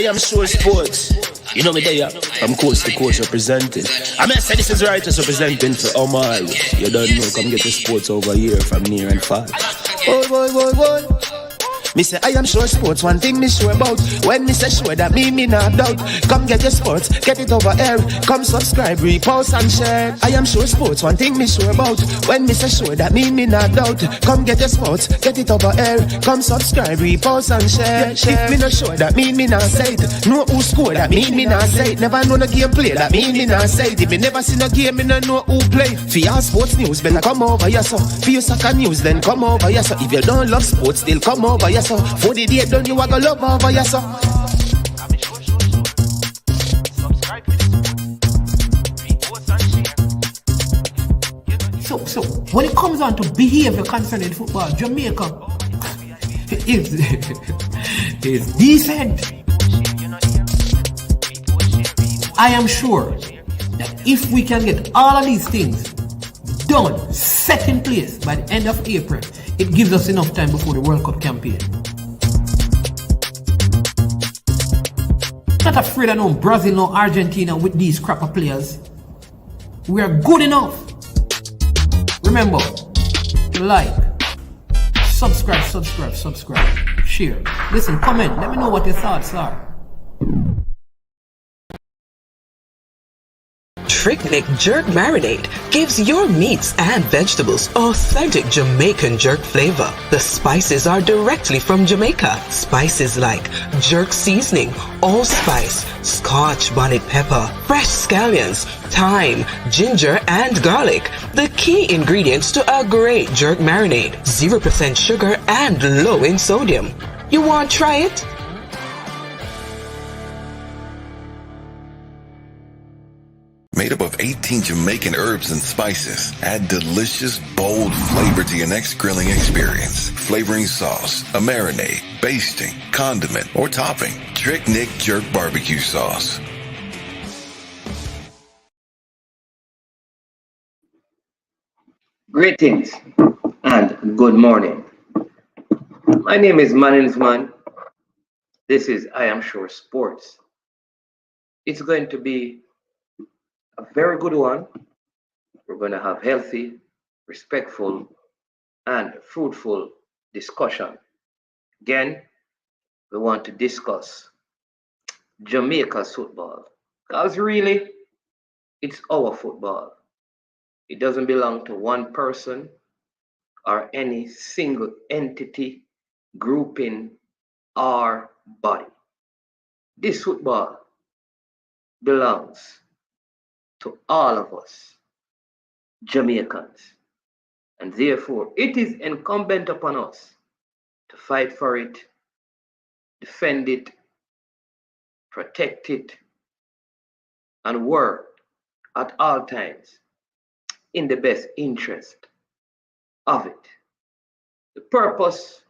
am Sure Sports. You know me there, from coast to coast representing. I mean, I say this is Righteous representing for Omar. You don't know, come get your sports over here from near and far. Boy. Me say I am Sure Sports, one thing me sure about. When me say sure, that me not doubt. Come get your sports, get it over here. Come subscribe, repost and share. I am Sure Sports, one thing me sure about. When me say sure, that me not doubt. Come get your sports, get it over here. Come subscribe, repost and share. If me not sure, that me not say it. Know who score, that me not say it. Never know no game play, that me not say it. If me never see no game, me not know who play. For your sports news, better come over here so. For your soccer news, then come over here so. If you don't love sports, still come over here so. For the day done, you are gonna love over here so. So when it comes on to behavior concerning football, Jamaica is decent. I am sure that if we can get all of these things done, set in place by the end of April, it gives us enough time before the World Cup campaign. Not afraid of no Brazil, no Argentina with these crapper players. We are good enough. Remember to like, subscribe, share. Listen, comment, let me know what your thoughts are. Trick Nick Jerk Marinade gives your meats and vegetables authentic Jamaican jerk flavor. The spices are directly from Jamaica. Spices like jerk seasoning, allspice, Scotch bonnet pepper, fresh scallions, thyme, ginger, and garlic. The key ingredients to a great jerk marinade. 0% sugar and low in sodium. You want to try it? Made up of 18 Jamaican herbs and spices, add delicious, bold flavor to your next grilling experience. Flavoring sauce, a marinade, basting, condiment, or topping. Trick Nick Jerk Barbecue Sauce. Greetings and good morning. My name is Maninsman. This is I Am Sure Sports. It's going to be a very good one. We're going to have healthy, respectful, and fruitful discussion. Again, we want to discuss Jamaica's football. Because really, it's our football. It doesn't belong to one person or any single entity, grouping, or body. This football belongs to all of us, Jamaicans. And therefore, it is incumbent upon us to fight for it, defend it, protect it, and work at all times in the best interest of it. The purpose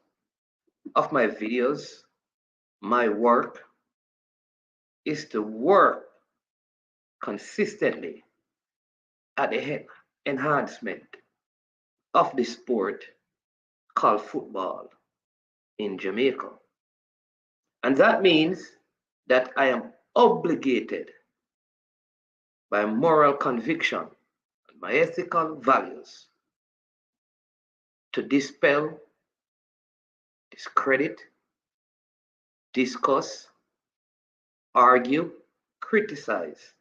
of my videos, my work, is to work consistently at the enhancement of the sport called football in Jamaica. And that means that I am obligated by moral conviction and my ethical values to dispel, discredit, discuss, argue, criticize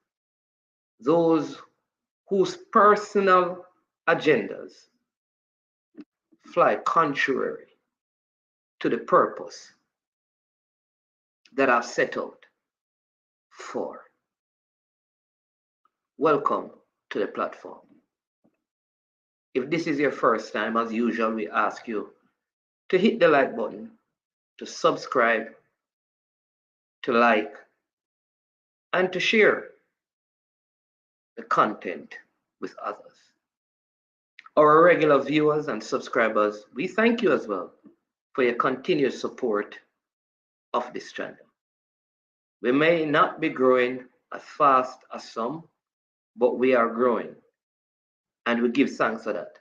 those whose personal agendas fly contrary to the purpose that I've set out for. Welcome to the platform. If this is your first time, as usual, we ask you to hit the like button, to subscribe, to like, and to share the content with others. Our regular viewers and subscribers, we thank you as well for your continued support of this channel. We may not be growing as fast as some, but we are growing, and we give thanks for that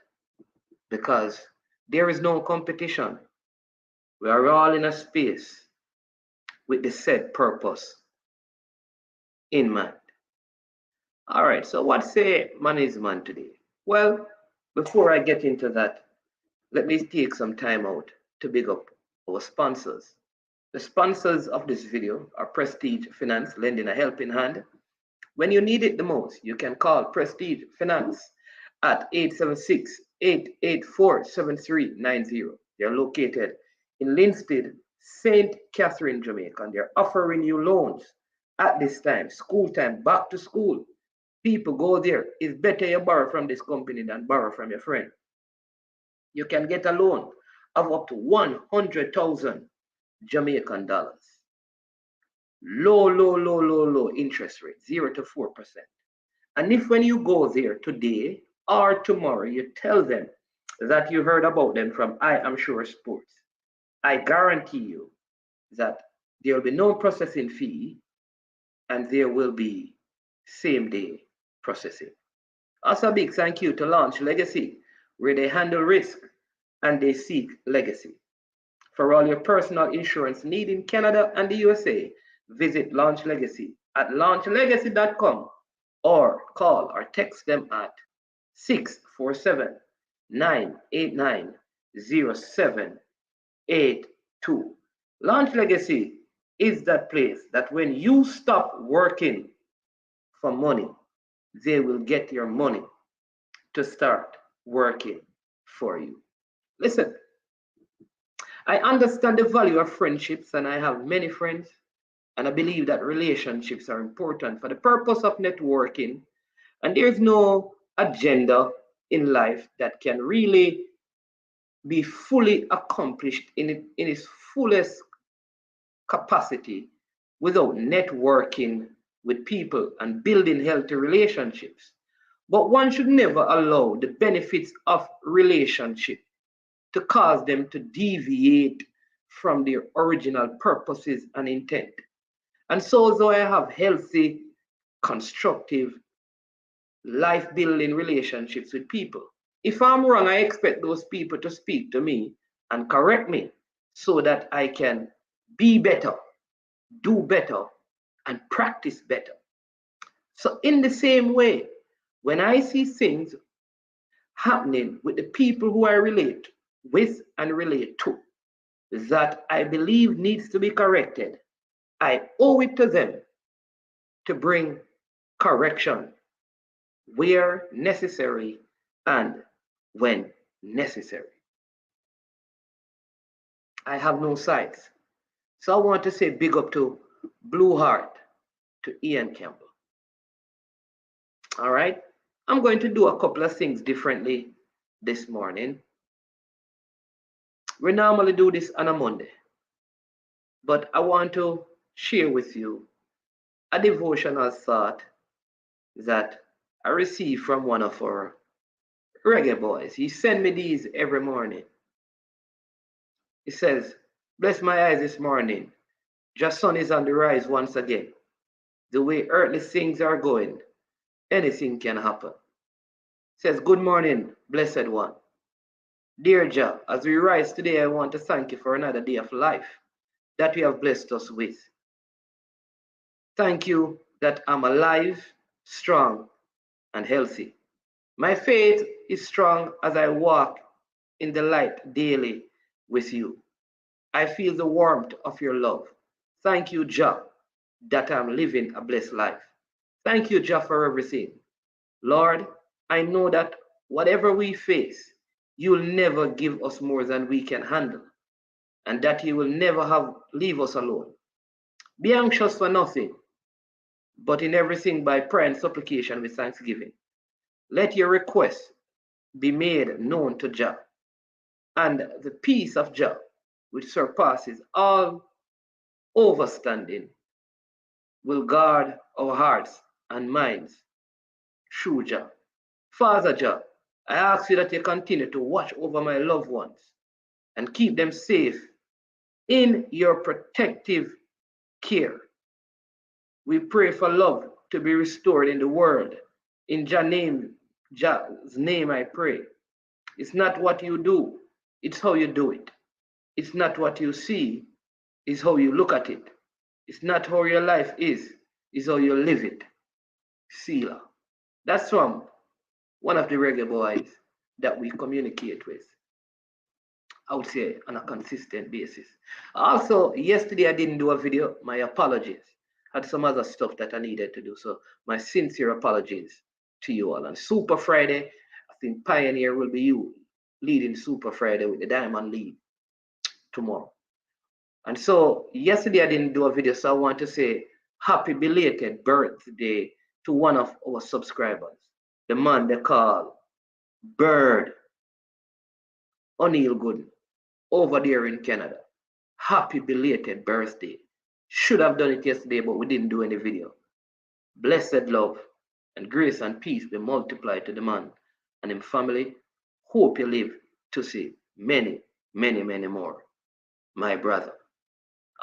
because there is no competition. We are all in a space with the said purpose in mind. All right, so what say man is man today? Well, before I get into that, let me take some time out to big up our sponsors. The sponsors of this video are Prestige Finance, lending a helping hand. When you need it the most, you can call Prestige Finance at 876-884-7390. They're located in Linstead, St. Catherine, Jamaica, and they're offering you loans at this time, school time, back to school. People go there. It's better you borrow from this company than borrow from your friend. You can get a loan of up to 100,000 Jamaican dollars. Low interest rate, 0 to 4%. And if when you go there today or tomorrow, you tell them that you heard about them from I Am Sure Sports, I guarantee you that there will be no processing fee and there will be same day processing. Also, a big thank you to Launch Legacy, where they handle risk and they seek legacy. For all your personal insurance need in Canada and the USA, visit Launch Legacy at launchlegacy.com or call or text them at 647-989-0782. Launch Legacy is that place that when you stop working for money, they will get your money to start working for you. Listen, I understand the value of friendships and I have many friends, and I believe that relationships are important for the purpose of networking, and there's no agenda in life that can really be fully accomplished in its fullest capacity without networking with people and building healthy relationships. But one should never allow the benefits of relationship to cause them to deviate from their original purposes and intent. And so, though I have healthy, constructive, life-building relationships with people, if I'm wrong, I expect those people to speak to me and correct me so that I can be better, do better, and practice better. So in the same way, when I see things happening with the people who I relate with and relate to that I believe needs to be corrected, I owe it to them to bring correction where necessary and when necessary. I have no sides. So I want to say big up to Blue Heart, to Ian Campbell. All right, I'm going to do a couple of things differently this morning. We normally do this on a Monday, but I want to share with you a devotional thought that I received from one of our reggae boys. He sends me these every morning. He says, "Bless my eyes this morning. Just sun is on the rise once again. The way earthly things are going, anything can happen." Says, "Good morning, blessed one. Dear Jah, as we rise today, I want to thank you for another day of life that you have blessed us with. Thank you that I'm alive, strong, and healthy. My faith is strong as I walk in the light daily with you. I feel the warmth of your love. Thank you, Jah, that I'm living a blessed life. Thank you, Jah, for everything. Lord, I know that whatever we face, you'll never give us more than we can handle, and that you will never leave us alone. Be anxious for nothing, but in everything by prayer and supplication with thanksgiving. Let your requests be made known to Jah, and the peace of Jah, which surpasses all overstanding, will guard our hearts and minds through Jah. Father Jah, I ask you that you continue to watch over my loved ones and keep them safe in your protective care. We pray for love to be restored in the world. In Jah's name I pray. It's not what you do, it's how you do it. It's not what you see, it's how you look at it. It's not how your life is, it's how you live it. Sealer. That's from one of the reggae boys that we communicate with, I would say, on a consistent basis. Also, yesterday I didn't do a video. My apologies. I had some other stuff that I needed to do. So my sincere apologies to you all. On Super Friday, I think Pioneer will be you leading Super Friday with the Diamond League tomorrow. And so yesterday I didn't do a video, so I want to say happy belated birthday to one of our subscribers, the man they call Bird O'Neill Gooden over there in Canada. Happy belated birthday. Should have done it yesterday, but we didn't do any video. Blessed love and grace and peace be multiplied to the man and his family. Hope you live to see many, many, many more, my brother.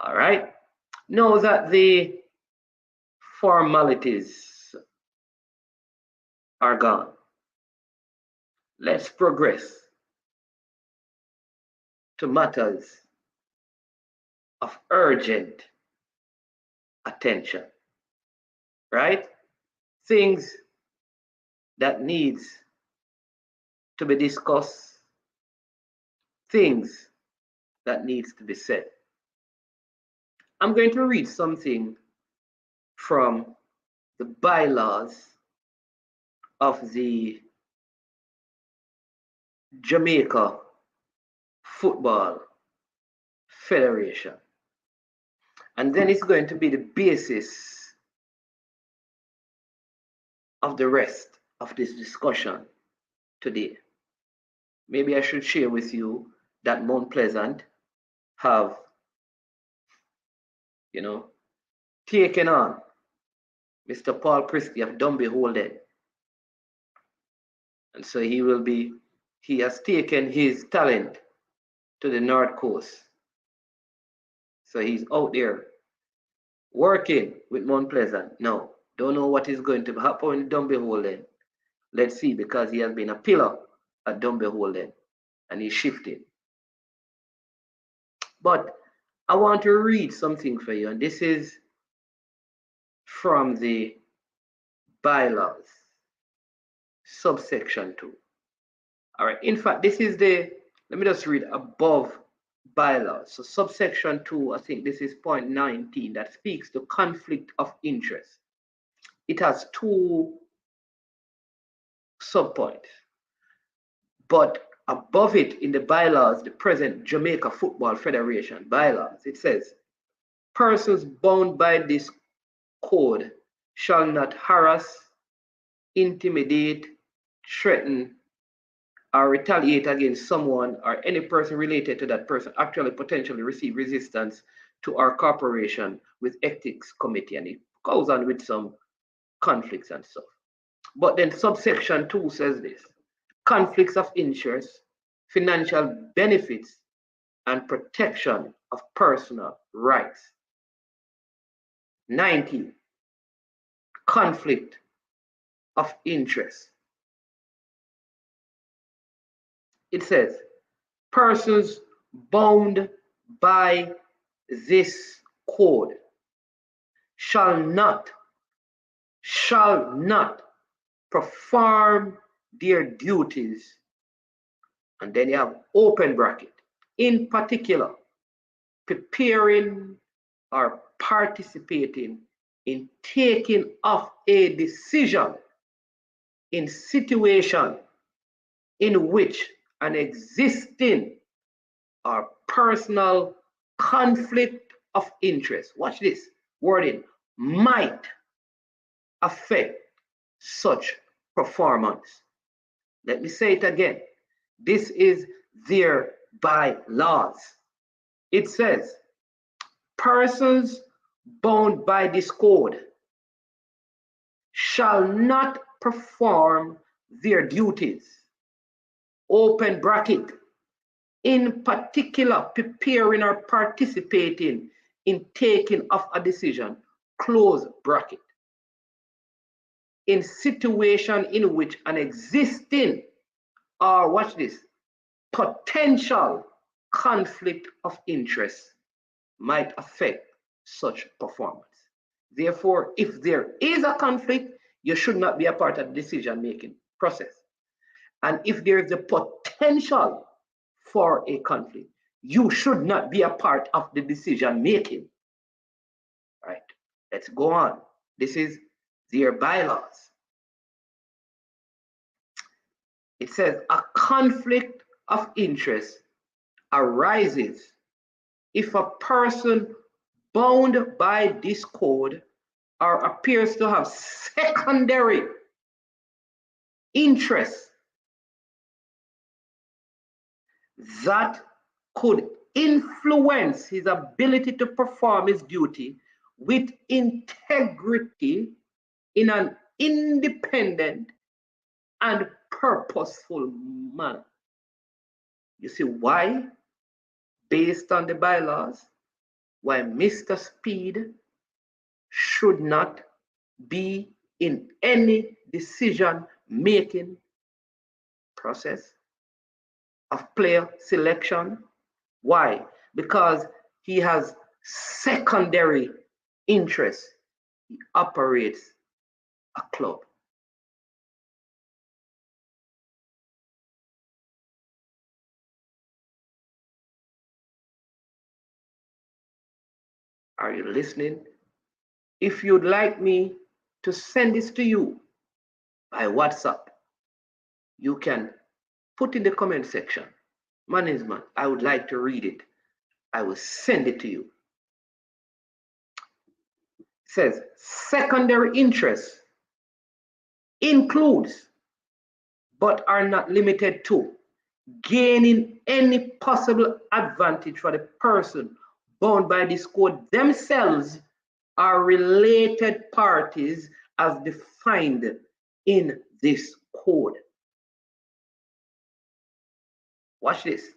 All right. Know that the formalities are gone. Let's progress to matters of urgent attention, right? Things that needs to be discussed, things that needs to be said. I'm going to read something from the bylaws of the Jamaica Football Federation. And then it's going to be the basis of the rest of this discussion today. Maybe I should share with you that Mount Pleasant have, taken on Mr. Paul Christie of Dunby Holden. And so he has taken his talent to the North Coast. So he's out there working with Mount Pleasant. Now, don't know what is going to happen in Dunby Holden. Let's see, because he has been a pillar at Dunby Holden and he's shifting. But I want to read something for you, and this is from the bylaws, subsection 2. All right, in fact, this is let me just read above bylaws. So subsection 2, I think this is point 19, that speaks to conflict of interest. It has 2 subpoints, but above it in the bylaws, the present Jamaica Football Federation bylaws, it says, persons bound by this code shall not harass, intimidate, threaten, or retaliate against someone or any person related to that person actually potentially receive resistance to our cooperation with ethics committee. And it goes on with some conflicts and stuff. But then subsection 2 says this: conflicts of interest, financial benefits, and protection of personal rights. 19, conflict of interest. It says, persons bound by this code shall not perform their duties, and then you have open bracket, in particular, preparing or participating in taking of a decision in situation in which an existing or personal conflict of interest, watch this wording, might affect such performance. Let me say it again. This is their bylaws. It says, persons bound by this code shall not perform their duties, open bracket, in particular preparing or participating in taking of a decision, close bracket, in situation in which an existing or, watch this, potential conflict of interest might affect such performance. Therefore, if there is a conflict, you should not be a part of the decision-making process. And if there is a potential for a conflict, you should not be a part of the decision-making. Right, let's go on. This is their bylaws. It says a conflict of interest arises if a person bound by this code or appears to have secondary interests that could influence his ability to perform his duty with integrity in an independent and purposeful manner. You see why, based on the bylaws, why Mr. Speed should not be in any decision-making process of player selection. Why? Because he has secondary interests. He operates a club. Are you listening? If you'd like me to send this to you by WhatsApp, you can put in the comment section, management, I would like to read it. I will send it to you. It says, secondary interests includes, but are not limited to, gaining any possible advantage for the person bound by this code themselves are related parties as defined in this code. Watch this.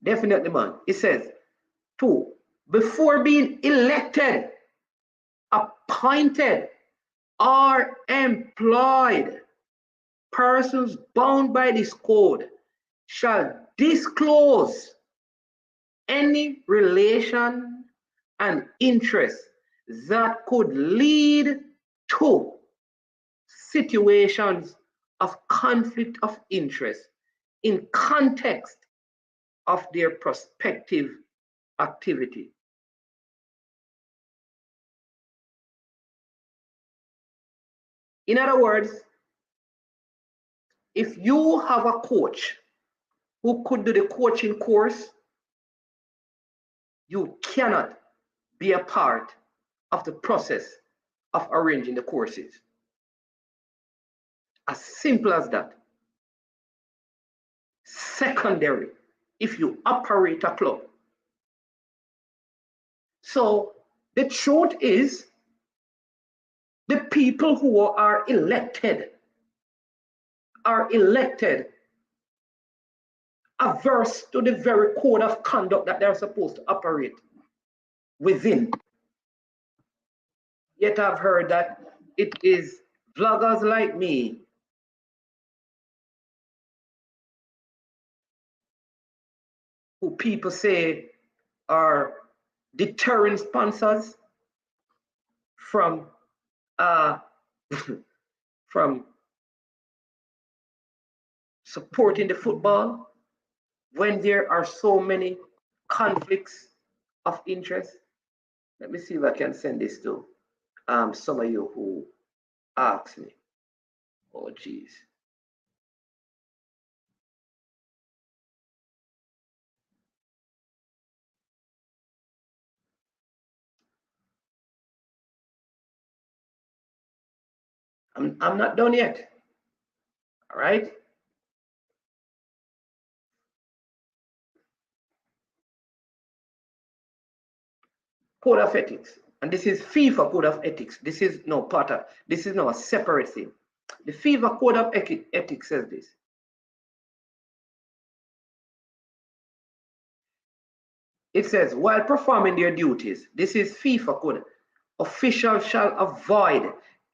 Definitely, man. It says, 2, before being elected, appointed, or employed, persons bound by this code shall disclose any relation and interest that could lead to situations of conflict of interest in context of their prospective activity. In other words, if you have a coach who could do the coaching course, you cannot be a part of the process of arranging the courses. As simple as that. Secondary, if you operate a club. So the truth is, the people who are elected averse to the very code of conduct that they're supposed to operate within. Yet I've heard that it is vloggers like me who people say are deterring sponsors from from supporting the football when there are so many conflicts of interest. Let me see if I can send this to some of you who asked me. Oh, geez. I'm not done yet. All right. Code of ethics. And this is FIFA code of ethics. This is no part of, this is now a separate thing. The FIFA code of ethics says this. It says, while performing their duties, this is FIFA code, officials shall avoid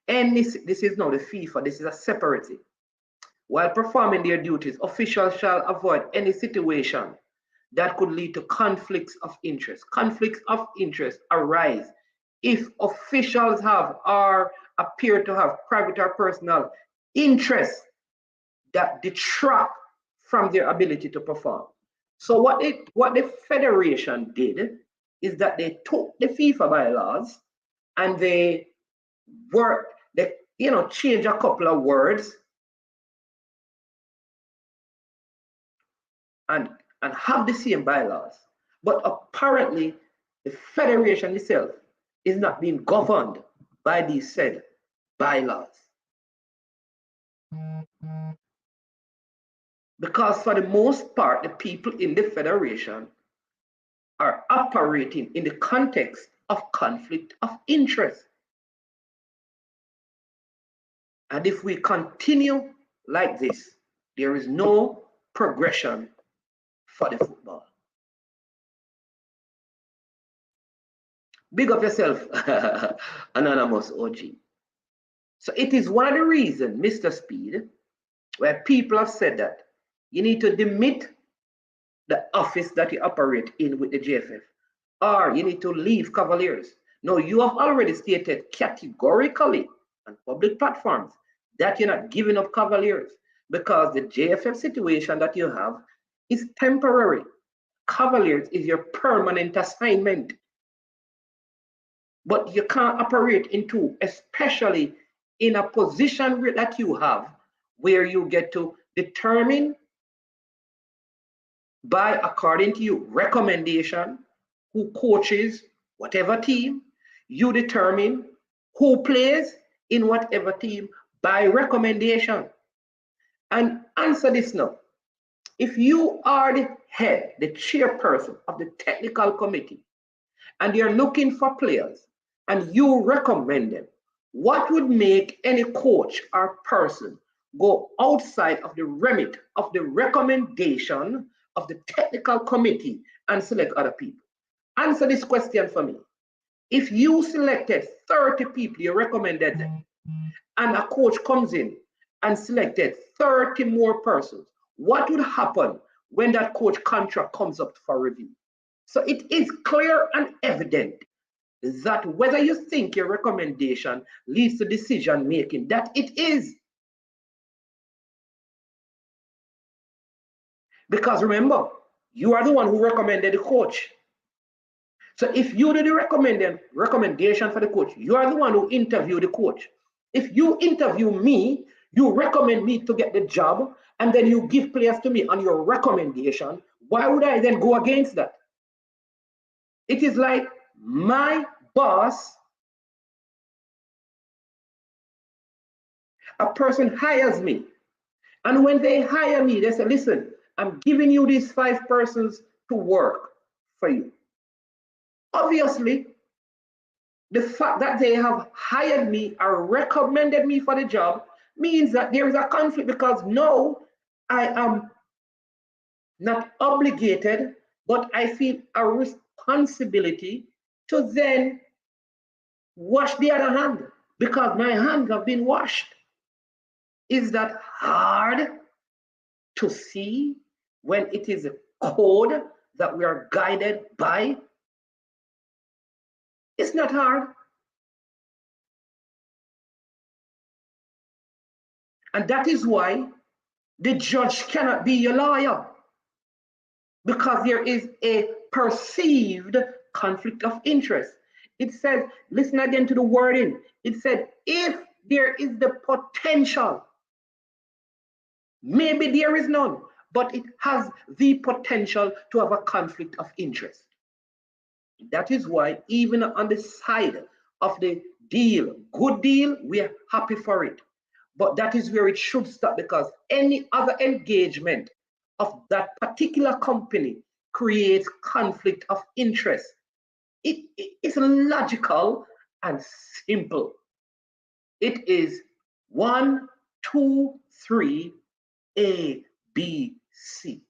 any, this is now the FIFA, this is a separate thing. While performing their duties, officials shall avoid any situation that could lead to conflicts of interest. Conflicts of interest arise if officials have or appear to have private or personal interests that detract from their ability to perform. So what the federation did is that they took the FIFA bylaws and they changed a couple of words and have the same bylaws. But apparently the federation itself is not being governed by these said bylaws. Because for the most part, the people in the federation are operating in the context of conflict of interest. And if we continue like this, there is no progression for the football. Big up yourself, anonymous OG. So it is one of the reasons, Mr. Speed, where people have said that you need to demit the office that you operate in with the JFF, or you need to leave Cavaliers. No, you have already stated categorically on public platforms that you're not giving up Cavaliers because the JFF situation that you have is temporary. Cavaliers is your permanent assignment. But you can't operate into, especially in a position that you have where you get to determine by, according to you, recommendation, who coaches whatever team. You determine who plays in whatever team by recommendation. And answer this now. If you are the head, the chairperson of the technical committee, and you're looking for players and you recommend them, what would make any coach or person go outside of the remit of the recommendation of the technical committee and select other people? Answer this question for me. If you selected 30 people, you recommended them, and a coach comes in and selected 30 more persons, what would happen when that coach contract comes up for review? So it is clear and evident that whether you think your recommendation leads to decision making, that it is. Because remember, you are the one who recommended the coach. So if you do the recommendation for the coach, you are the one who interviewed the coach. If you interview me, you recommend me to get the job, and then you give players to me on your recommendation, why would I then go against that? It is like my boss, a person hires me, and when they hire me, they say, listen, I'm giving you these 5 persons to work for you. Obviously, the fact that they have hired me or recommended me for the job means that there is a conflict, because no, I am not obligated, but I feel a responsibility to then wash the other hand, because my hands have been washed. Is that hard to see when it is a code that we are guided by? It's not hard. And that is why the judge cannot be your lawyer, because there is a perceived conflict of interest. It says, listen again to the wording. It said, if there is the potential, maybe there is none, but it has the potential to have a conflict of interest. That is why even on the side of the deal, good deal, we are happy for it. But that is where it should stop, because any other engagement of that particular company creates conflict of interest. It's logical and simple. It is 1, 2, 3, A, B, C.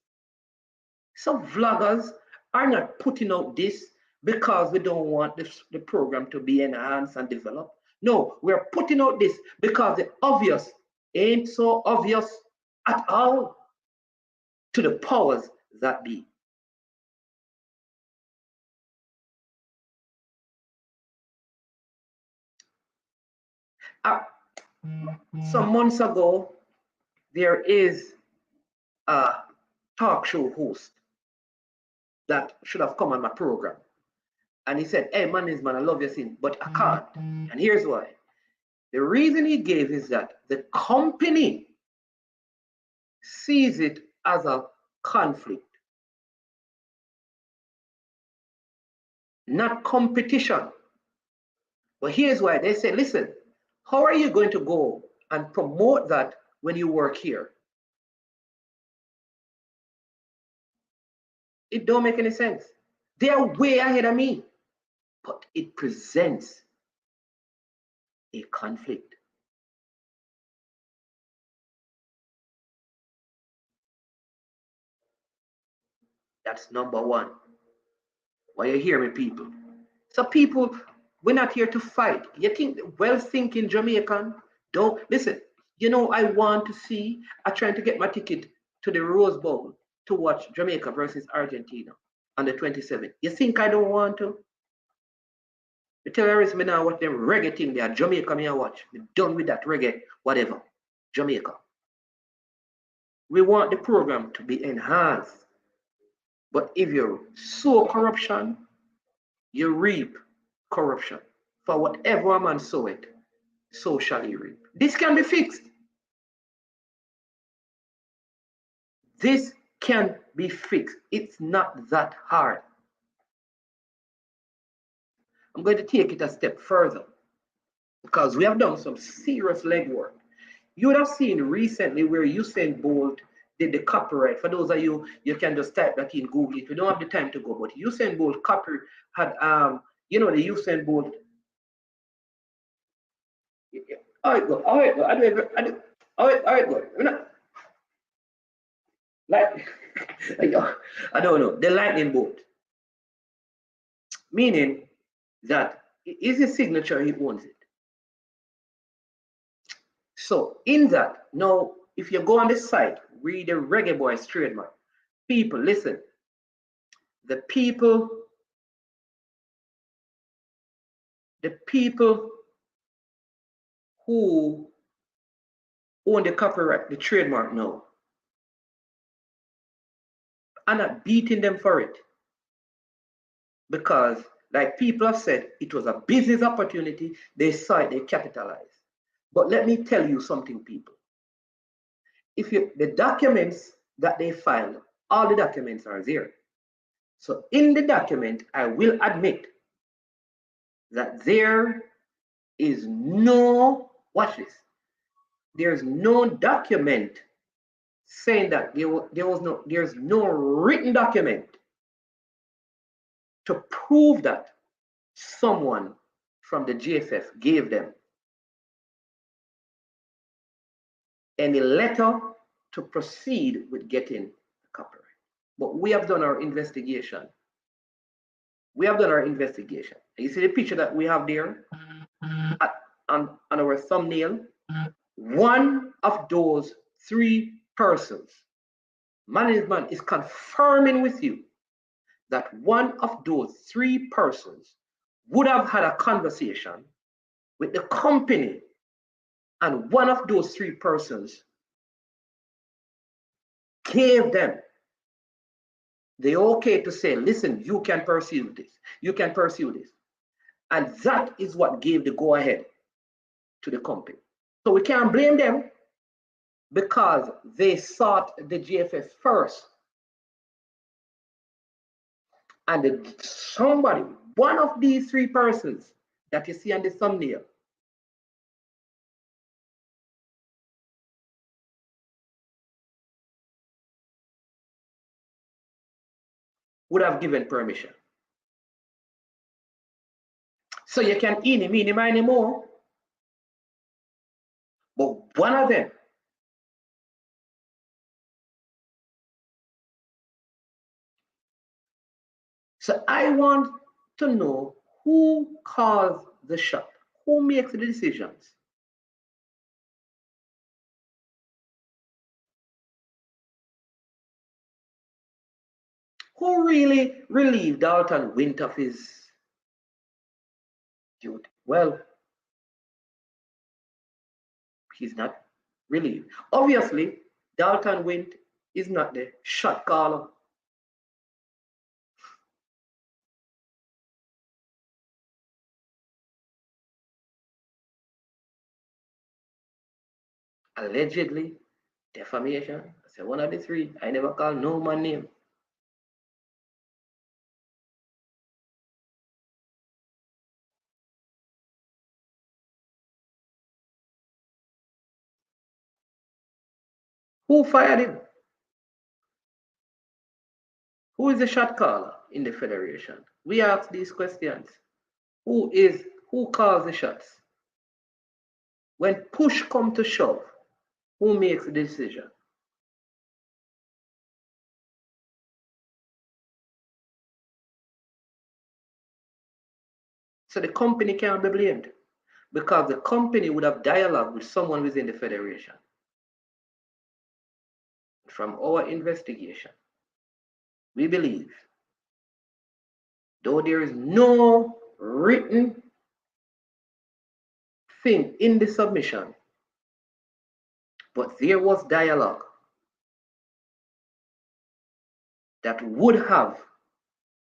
So vloggers are not putting out this because we don't want the program to be enhanced and developed. No, we're putting out this because the obvious ain't so obvious. at all to the powers that be. Some months ago, there is a talk show host that should have come on my program. And he said, hey, man, I love your scene, but I can't. And here's why. The reason he gave is that the company sees it as a conflict, not competition. But here's why. They say, listen, how are you going to go and promote that when you work here? It don't make any sense. They are way ahead of me, but it presents a conflict. That's number one. Why you hear me, people? So people, we're not here to fight. You think well-thinking Jamaican don't listen. You know, I want to see. I'm trying to get my ticket to the Rose Bowl to watch Jamaica versus Argentina on the 27th. You think I don't want to? The terrorists me now watch them reggae thing there. Jamaica me I watch. We're done with that reggae, whatever. Jamaica. We want the program to be enhanced. But if you sow corruption, you reap corruption. For whatever a man sow it, so shall he reap. This can be fixed. This can be fixed. It's not that hard. I'm going to take it a step further because we have done some serious legwork. You would have seen recently where Usain Bolt did the copyright. For those of you, you can just type that in Google it. We don't have the time to go, but Usain Bolt copy had you know, the Usain Bolt. All right, go. All right, go. All right, go. Like, I don't know. The lightning bolt, meaning that it is his signature. He owns it. So in that, now, if you go on the site, read the Reggae Boys trademark. People, listen. The people who own the copyright, the trademark now, are not beating them for it. Because, like people have said, it was a business opportunity. They saw it, they capitalized. But let me tell you something, people. If you, the documents that they filed, all the documents are there. So in the document, I will admit that there is no, watch this, there's no document saying that there's no written document to prove that someone from the GFF gave them any letter to proceed with getting the copyright. But we have done our investigation. We have done our investigation. And you see the picture that we have there on our thumbnail? One of those three persons, management is confirming with you that one of those three persons would have had a conversation with the company, and one of those three persons gave them the okay to say, listen, you can pursue this. You can pursue this. And that is what gave the go ahead to the company. So we can't blame them because they sought the GFF first. And somebody, one of these three persons that you see on the thumbnail, would have given permission. So you can eeny, meeny, miny, more. But one of them so I want to know who calls the shot, who makes the decisions. Who really relieved Dalton Wint of his duty? Well, he's not relieved. Obviously, Dalton Wint is not the shot caller. Allegedly, defamation. I said one of the three. I never call no man name. Who fired him? Who is the shot caller in the federation? We ask these questions. Who calls the shots? When push comes to shove, who makes the decision? So the company can't be blamed because the company would have dialogue with someone within the federation. From our investigation, we believe, though there is no written thing in the submission, but there was dialogue that would have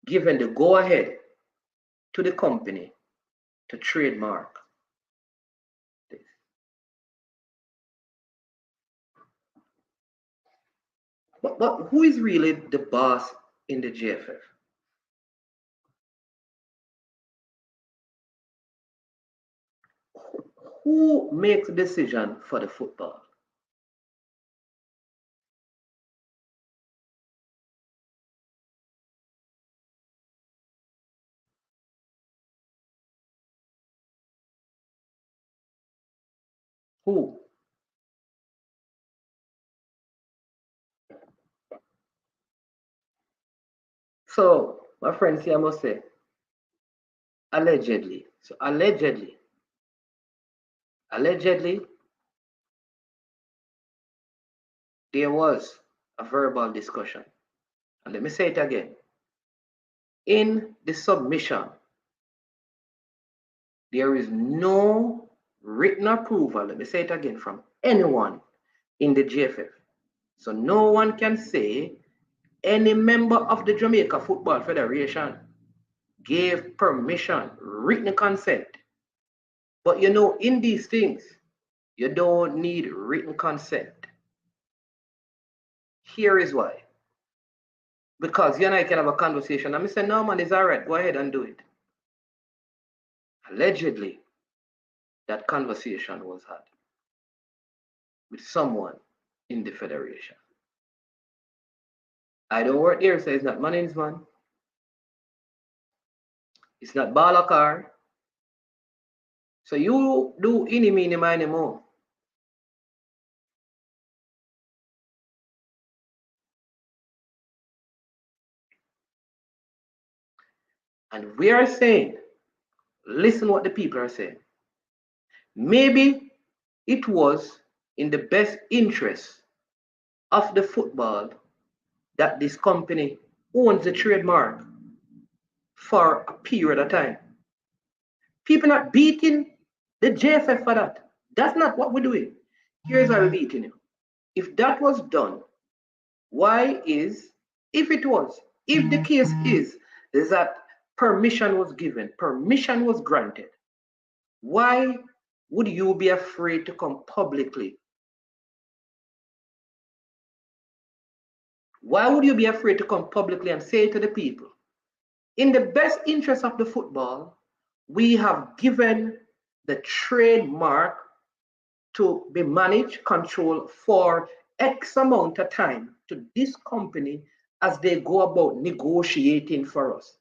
given the go-ahead to the company to trademark this. But who is really the boss in the GFF? Who makes the decision for the football? Who? So, my friends here, I must say, allegedly. So, allegedly, there was a verbal discussion. And let me say it again. In the submission, there is no written approval, let me say it again, from anyone in the GFF. So no one can say any member of the Jamaica Football Federation gave permission, written consent. But you know, in these things, you don't need written consent. Here is why. Because you and I can have a conversation. And I say, no, man, it's all right. Go ahead and do it. Allegedly, that conversation was had with someone in the federation. I don't work there, so it's not my name's man. It's not Balakar. So you do any meeny miny more. And we are saying, listen what the people are saying. Maybe it was in the best interest of the football that this company owns the trademark for a period of time. People not beating the JFF for that. That's not what we're doing. Here's how we're beating you. If that was done, why is, if the case is that permission was given, permission was granted, why would you be afraid to come publicly? Why would you be afraid to come publicly and say to the people, in the best interest of the football, we have given the trademark to be managed, controlled for X amount of time to this company as they go about negotiating for us.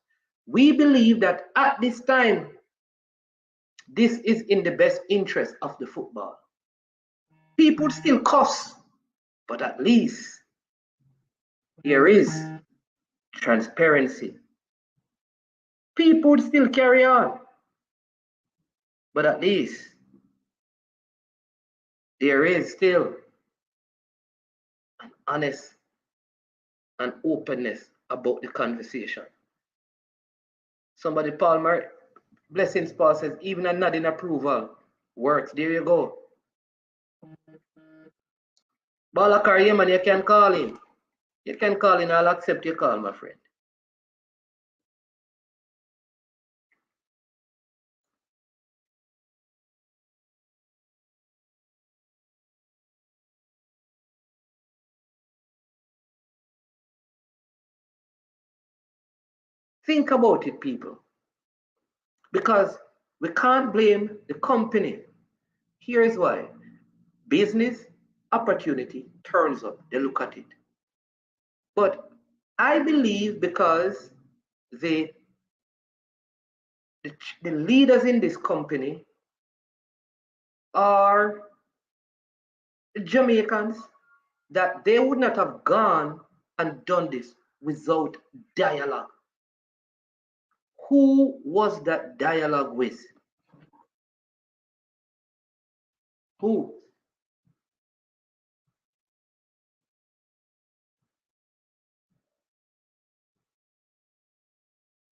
We believe that at this time, this is in the best interest of the football. People still cuss, but at least there is transparency. People still carry on, but at least there is still an honest and openness about the conversation. Somebody, Palmer, Blessings Paul says, even a nod in approval works. There you go. Balakar, yeah, man, you can call him. You can call him, I'll accept your call, my friend. Think about it, people. Because we can't blame the company. Here's why. Business opportunity turns up, they look at it. But I believe because the leaders in this company are Jamaicans, that they would not have gone and done this without dialogue. Who was that dialogue with? Who?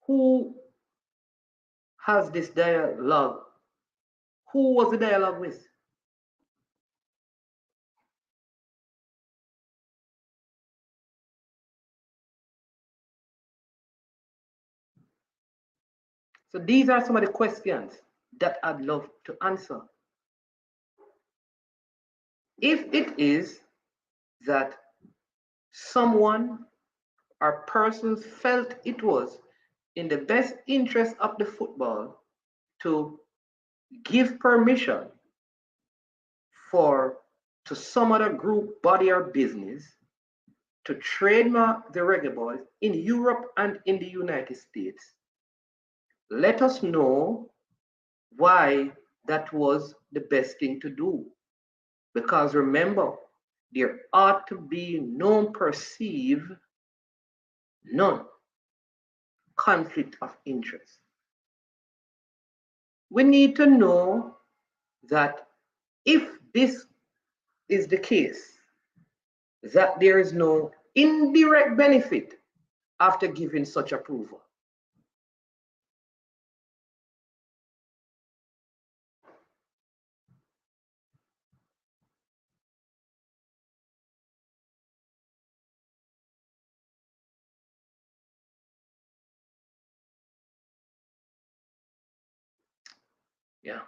Who has this dialogue? Who was the dialogue with? So these are some of the questions that I'd love to answer. If it is that someone or persons felt it was in the best interest of the football to give permission to some other group, body, or business to trademark the reggae boys in Europe and in the United States, let us know why that was the best thing to do. Because remember, there ought to be no perceived, none conflict of interest. We need to know that if this is the case, that there is no indirect benefit after giving such approval. Yeah.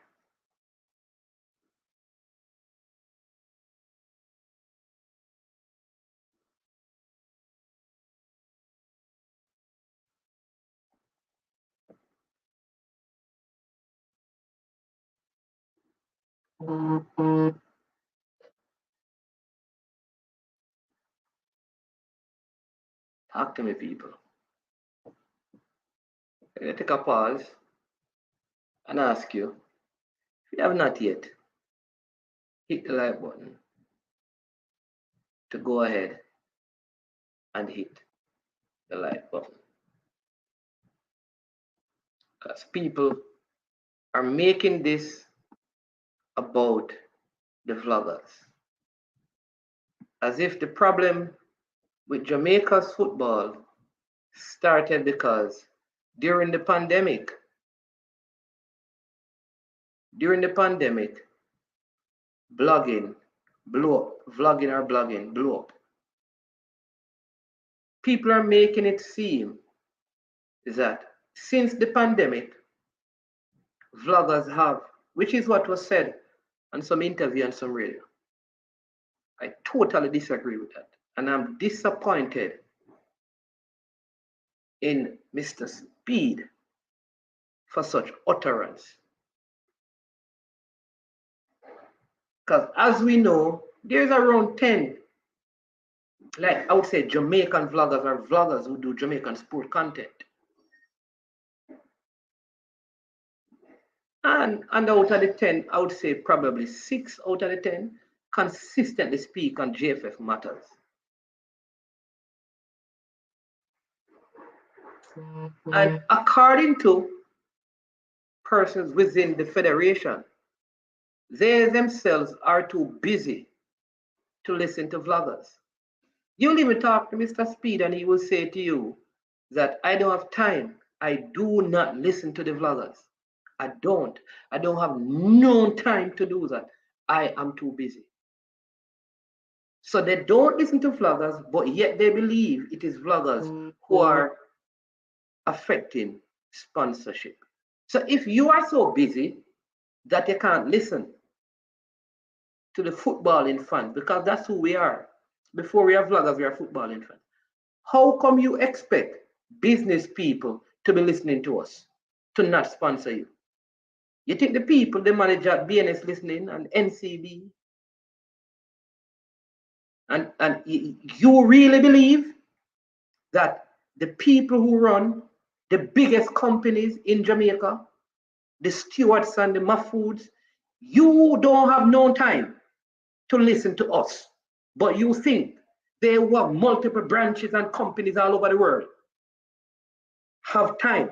Talk to me, people. I'm going to take a pause and ask you, if you have not yet hit the like button, to go ahead and hit the like button. Because people are making this about the vloggers. As if the problem with Jamaica's football started because during the pandemic, blogging blew up, blogging blew up. People are making it seem that since the pandemic, vloggers have, which is what was said on some interview and some radio. I totally disagree with that. And I'm disappointed in Mr. Speed for such utterance. Because as we know, there's around 10, like I would say Jamaican vloggers or vloggers who do Jamaican sport content. And out of the 10, I would say probably 6 out of the 10 consistently speak on JFF matters. And according to persons within the federation, they themselves are too busy to listen to vloggers. You'll even talk to Mr. Speed and he will say to you that I don't have time. I do not listen to the vloggers. I don't. I don't have no time to do that. I am too busy. So they don't listen to vloggers, but yet they believe it is vloggers who are affecting sponsorship. So if you are so busy that you can't listen to the footballing fans, because that's who we are. Before we are vloggers, we are footballing fans. How come you expect business people to be listening to us, to not sponsor you? You think the people, the manager at BNS listening and NCB, and you really believe that the people who run the biggest companies in Jamaica, the stewards and the Mahfoods, you don't have no time to listen to us, but you think they who have multiple branches and companies all over the world have time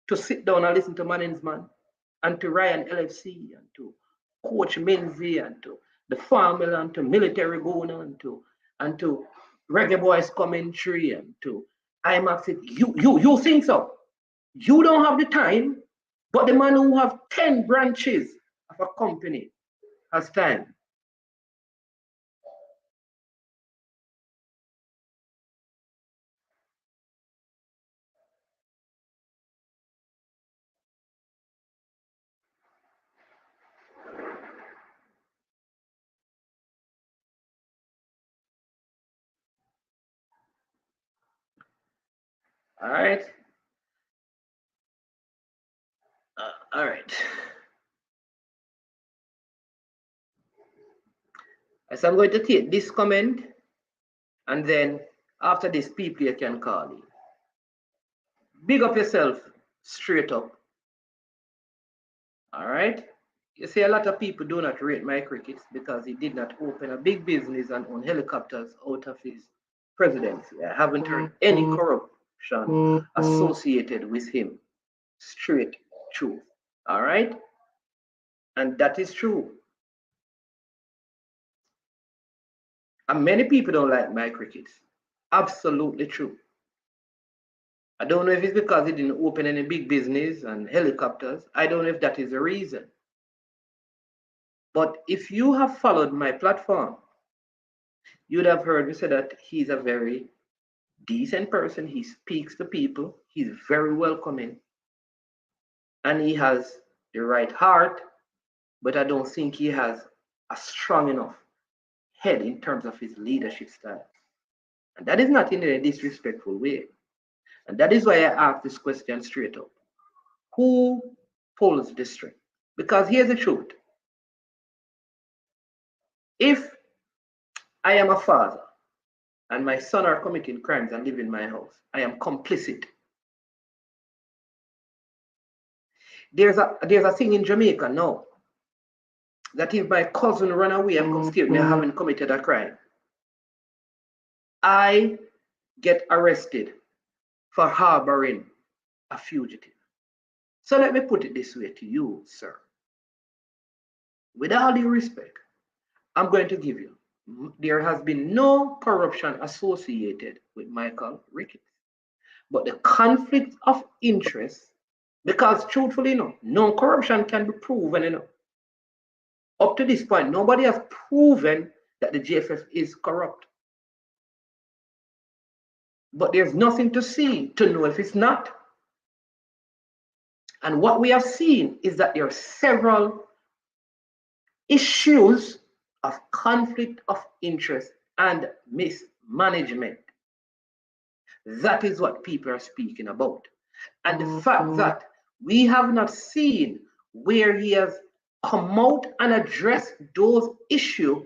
to sit down and listen to Manningsman and to Ryan LFC and to Coach Menzie and to the Formula and to Military Gona and to Reggae Boys Commentary and to IMAX. You think so? You don't have the time, but the man who have 10 branches of a company has time. All right. All right. So I'm going to take this comment, and then after this, people you can call in. Big up yourself, straight up. All right. You see, a lot of people do not rate my crickets because he did not open a big business and own helicopters out of his presidency. I haven't heard any corruption associated with him. Straight truth. All right. And that is true. And many people don't like my crickets. Absolutely true. I don't know if it's because he didn't open any big business and helicopters. I don't know if that is the reason. But if you have followed my platform, you'd have heard me say that he's a very decent person. He speaks to people. He's very welcoming. And he has the right heart, but I don't think he has a strong enough head in terms of his leadership style. And that is not in a disrespectful way. And that is why I ask this question straight up. Who pulls the string? Because here's the truth. If I am a father and my son are committing crimes and live in my house, I am complicit. There's a thing in Jamaica now that if my cousin run away and come steal me, I haven't committed a crime, I get arrested for harboring a fugitive. So let me put it this way to you, sir. With all due respect, I'm going to give you, there has been no corruption associated with Michael Ricketts. But the conflict of interest, because truthfully, no corruption can be proven, Up to this point, nobody has proven that the GFF is corrupt. But there's nothing to see to know if it's not. And what we have seen is that there are several issues of conflict of interest and mismanagement. That is what people are speaking about. And the fact that we have not seen where he has come out and addressed those issues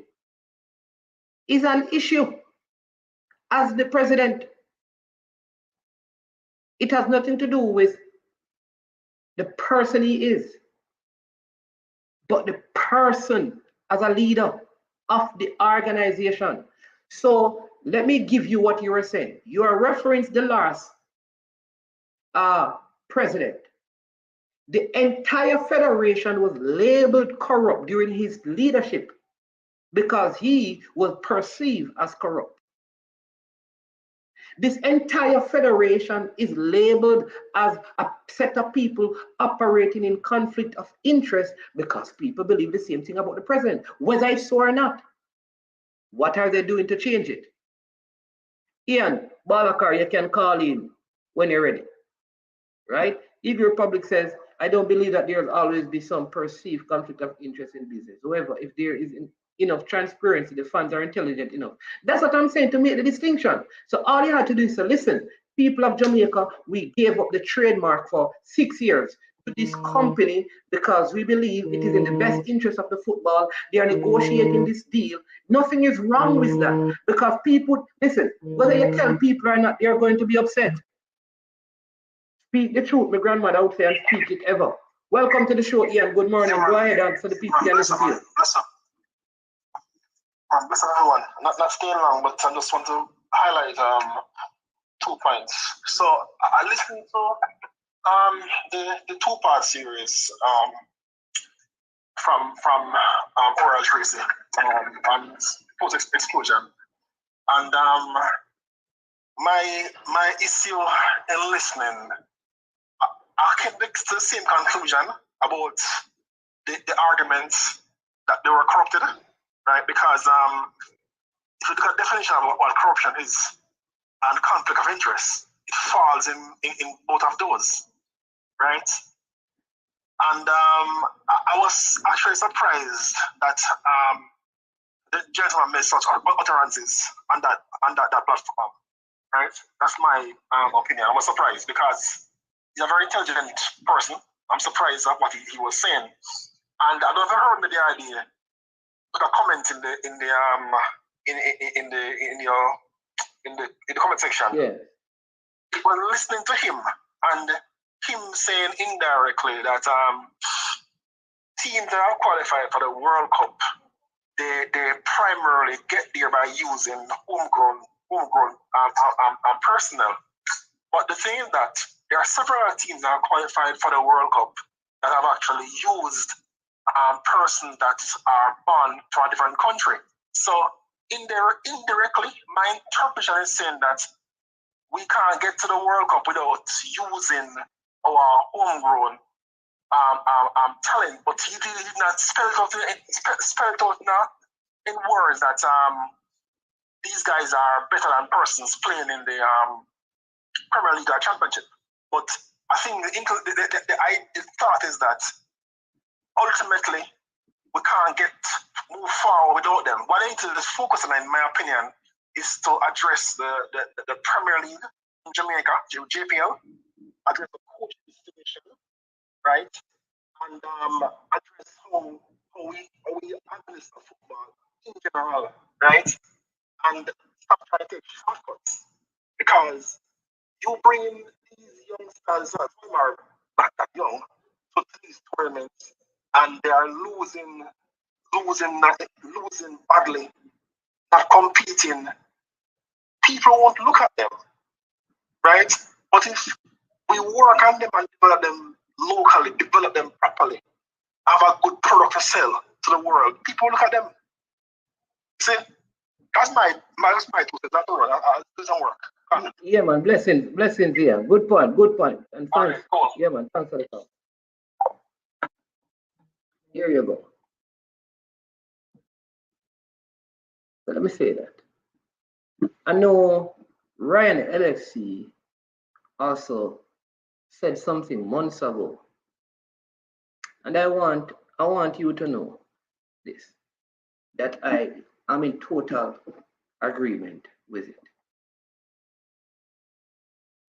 is an issue. As the president, it has nothing to do with the person he is, but the person as a leader of the organization. So let me give you what you were saying. You are referencing the last president. The entire federation was labeled corrupt during his leadership because he was perceived as corrupt. This entire federation is labeled as a set of people operating in conflict of interest because people believe the same thing about the president, whether it's so or not. What are they doing to change it? Ian, Balakar, you can call in when you're ready, right? If your public says, I don't believe that there'll always be some perceived conflict of interest in business. However, if there is enough transparency, the funds are intelligent enough. That's what I'm saying, to make the distinction. So all you have to do is to listen. People of Jamaica, we gave up the trademark for 6 years to this company because we believe it is in the best interest of the football. They are negotiating this deal. Nothing is wrong with that because people, listen, whether you tell people or not, they are going to be upset. Speak the truth, my grandmother would say, and speak it ever. Welcome to the show, Ian. Good morning. Go ahead and so the people can listen to you. Listen, everyone. Not staying long, but I just want to highlight 2 points. So I listened to the 2-part series from Oral Tracy on post-explosion, and my issue in listening, I came to the same conclusion about the arguments that they were corrupted, right? Because if you look at the definition of what corruption is and conflict of interest, it falls in both of those, right? And I was actually surprised that the gentleman made such utterances on that platform, right? That's my opinion. I was surprised because he's a very intelligent person. I'm surprised at what he was saying, and I don't ever heard the idea, like a comment in the comment section. Yeah. When listening to him and him saying indirectly that teams that are qualified for the World Cup, they primarily get there by using homegrown personnel. But the thing is that there are several teams that are qualified for the World Cup that have actually used persons that are born from a different country. So indirectly, my interpretation is saying that we can't get to the World Cup without using our homegrown talent. But he did not spell it out in words that these guys are better than persons playing in the Premier League or Championship. But I think the thought is that ultimately we can't move forward without them. What I need to focus on, in my opinion, is to address the Premier League in Jamaica, JPL, address the coaching situation, right, and address how we administer football in general, right, and stop trying to take shortcuts, because you bring in these youngsters who are not that young to these tournaments, and they are losing badly, not competing. People won't look at them, right? But if we work on them and develop them locally, develop them properly, have a good product to sell to the world, people look at them. See, that's my 2 cents. That's all right. I'll do some work. Yeah, man. Blessings here. Good point. And thanks. Right, cool. Yeah, man. Thanks for the call. Here you go. So let me say that. I know Ryan LFC also said something months ago, and I want you to know this, that I am in total agreement with it.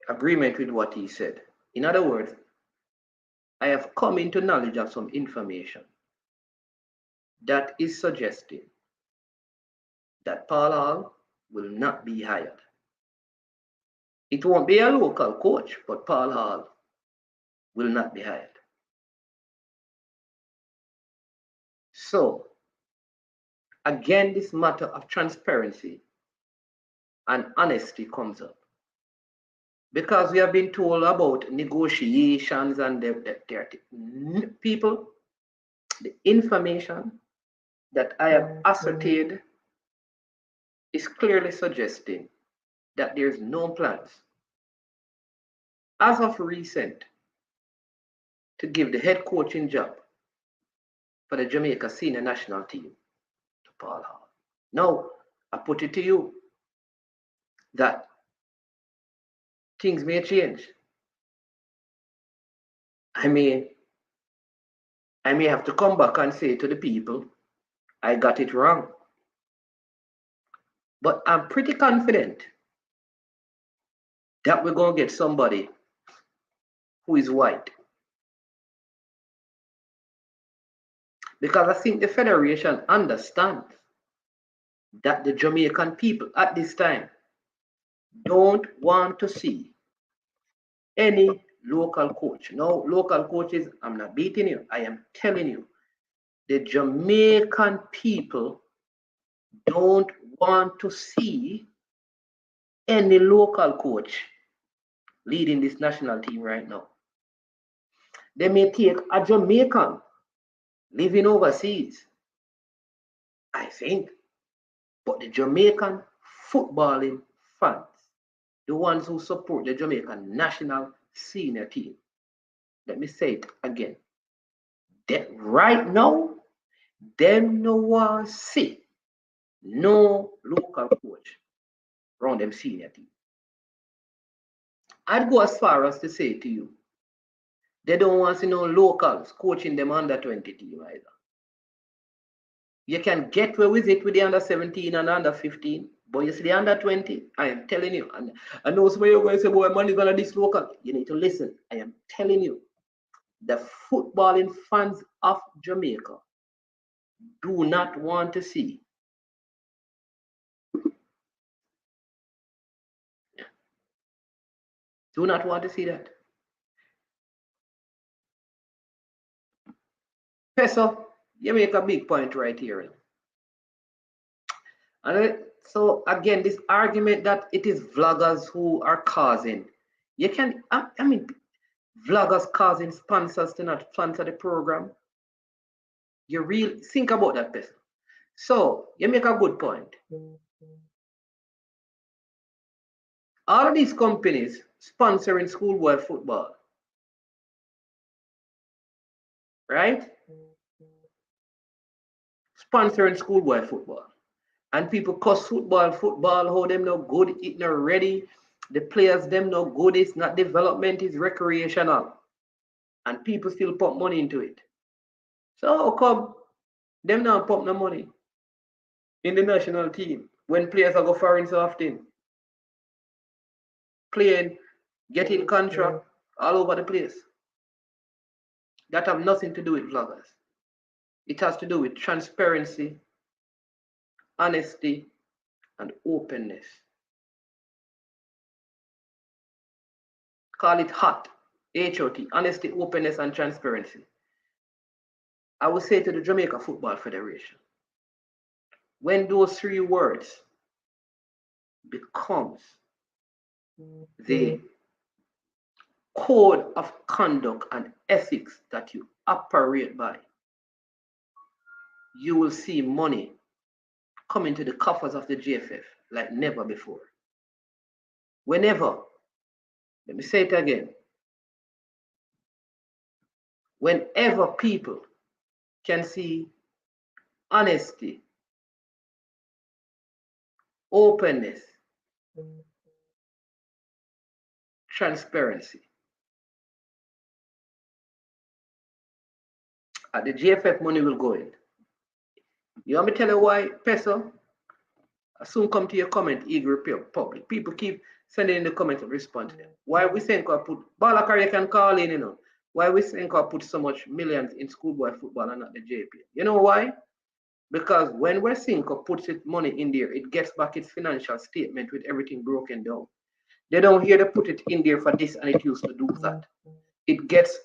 Agreement with what he said. In other words, I have come into knowledge of some information that is suggesting that Paul Hall will not be hired. It won't be a local coach, but Paul Hall will not be hired. So, again, this matter of transparency and honesty comes up, because we have been told about negotiations and people, the information that I have ascertained is clearly suggesting that there's no plans, as of recent, to give the head coaching job for the Jamaica senior national team to Paul Hall. Now, I put it to you that things may change. I may have to come back and say to the people, I got it wrong. But I'm pretty confident that we're going to get somebody who is white. Because I think the Federation understands that the Jamaican people at this time don't want to see any local coach. No, local coaches, I'm not beating you. I am telling you, the Jamaican people don't want to see any local coach leading this national team right now. They may take a Jamaican living overseas, I think, but the Jamaican footballing fans, the ones who support the Jamaican national senior team, let me say it again, that right now, them no want see no local coach around them senior team. I'd go as far as to say to you, they don't want to see no locals coaching them under 20 team either. You can get away with it with the under 17 and under 15, but you see the under 20, I am telling you, and I know some of you are going to say, boy, man, is going to this local. You need to listen. I am telling you, the footballing fans of Jamaica do not want to see that. Peso, you make a big point right here. And so again, this argument that it is vloggers who are causing, you can, I mean, vloggers causing sponsors to not sponsor the program. You really think about that, Peso. So you make a good point. All of these companies sponsoring schoolboy football, right? Sponsoring schoolboy football. And people cuss football, how them no good, it no ready. The players, them no good, it's not development, it's recreational. And people still pump money into it. So how come them now pump no money in the national team when players are go foreign so often? Playing, getting contract all over the place. That have nothing to do with vloggers. It has to do with transparency, honesty, and openness. Call it HOT, H-O-T, honesty, openness, and transparency. I would say to the Jamaica Football Federation, when those three words becomes the code of conduct and ethics that you operate by, you will see money come into the coffers of the GFF like never before. Whenever, let me say it again, whenever people can see honesty, openness, transparency, the GFF money will go in. You want me to tell you why, Peso? I soon come to your comment, Eagle Public. People keep sending in the comments and respond to them. Why we think I put, Balakar, you can call in, you know. Why we think I put so much millions in schoolboy football and not the JP? You know why? Because when Wesinco puts its money in there, it gets back its financial statement with everything broken down. They don't hear to put it in there for this and it used to do that. It gets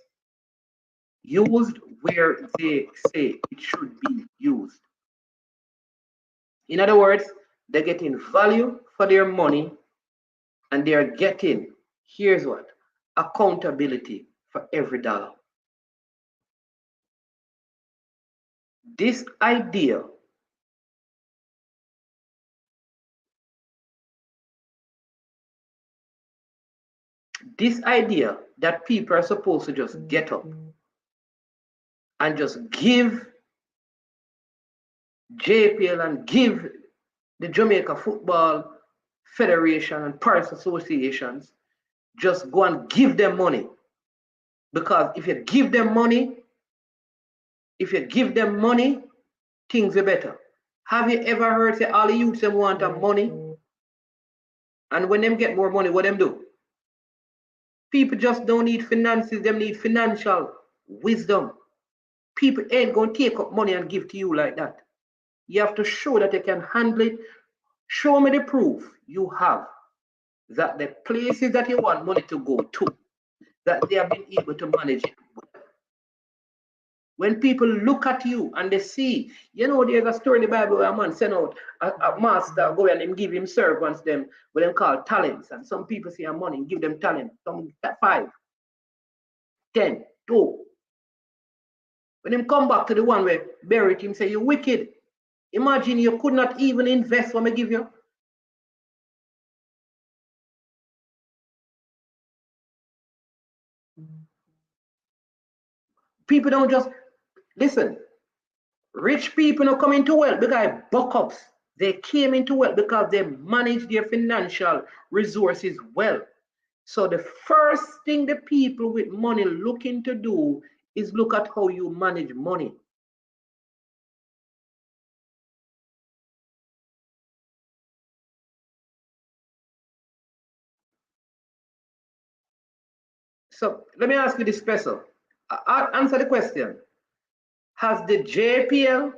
used where they say it should be used. In other words, they're getting value for their money and they're getting, here's what, accountability for every dollar. This idea this idea that people are supposed to just get up and just give JPL and give the Jamaica Football Federation and Paris associations, just go and give them money. Because if you give them money, things are better. Have you ever heard say all the youths them want money? And when them get more money, what them do? People just don't need finances, them need financial wisdom. People ain't gonna take up money and give to you like that. You have to show that you can handle it. Show me the proof you have that the places that you want money to go to, that they have been able to manage it. When people look at you and they see, you know, there's a story in the Bible where a man sent out a master, go and him give him servants them, what them call talents. And some people see a money, give them talent, some 5, 10, 2. When him come back to the one where buried him, say, you wicked. Imagine you could not even invest what I give you. People don't just, listen, rich people don't come into wealth because buck-ups. They came into wealth because they manage their financial resources well. So the first thing the people with money looking to do is look at how you manage money. So let me ask you this special. Answer the question. Has the JPL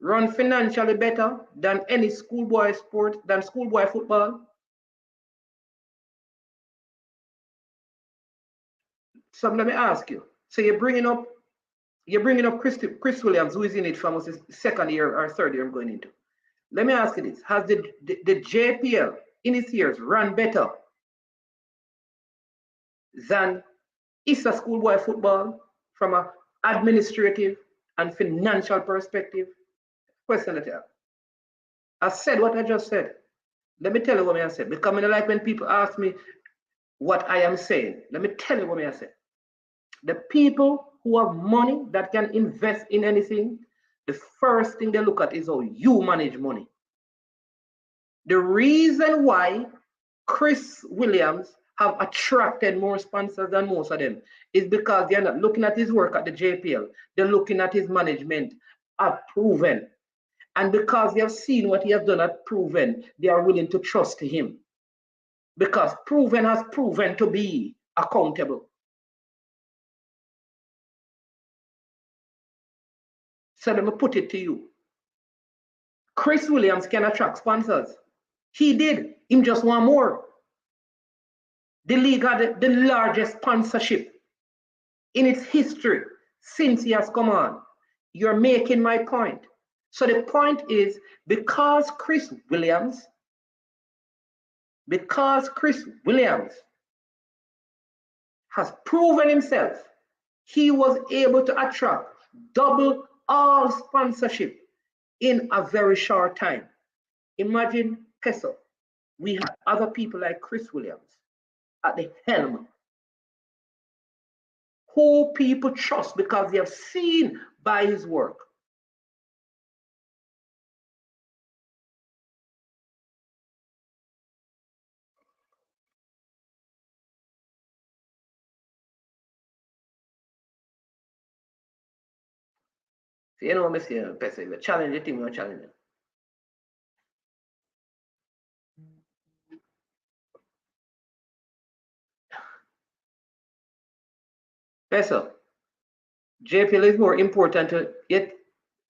run financially better than any schoolboy sport, than schoolboy football? So let me ask you. So you're bringing up Chris Williams, who is in it from his second year or third year I'm going into. Let me ask you this. Has the JPL in its years run better than ISA schoolboy football from an administrative and financial perspective? Question that you have. I said what I just said. Let me tell you what I said. Because I like when people ask me what I am saying. Let me tell you what I said. The people who have money that can invest in anything, the first thing they look at is how you manage money. The reason why Chris Williams have attracted more sponsors than most of them is because they're not looking at his work at the JPL. They're looking at his management at Proven. And because they have seen what he has done at Proven, they are willing to trust him. Because Proven has proven to be accountable. So let me put it to you. Chris Williams can attract sponsors. He did. Him just want more. The league had the largest sponsorship in its history since he has come on. You're making my point. So the point is, because Chris Williams has proven himself, he was able to attract double all sponsorship in a very short time. Imagine Peso. We had other people like Chris Williams at the helm, who people trust because they have seen by his work. So you know what I'm saying, Peso, you challenge the thing, you're challenging. Peso, JPL is more important to, yet,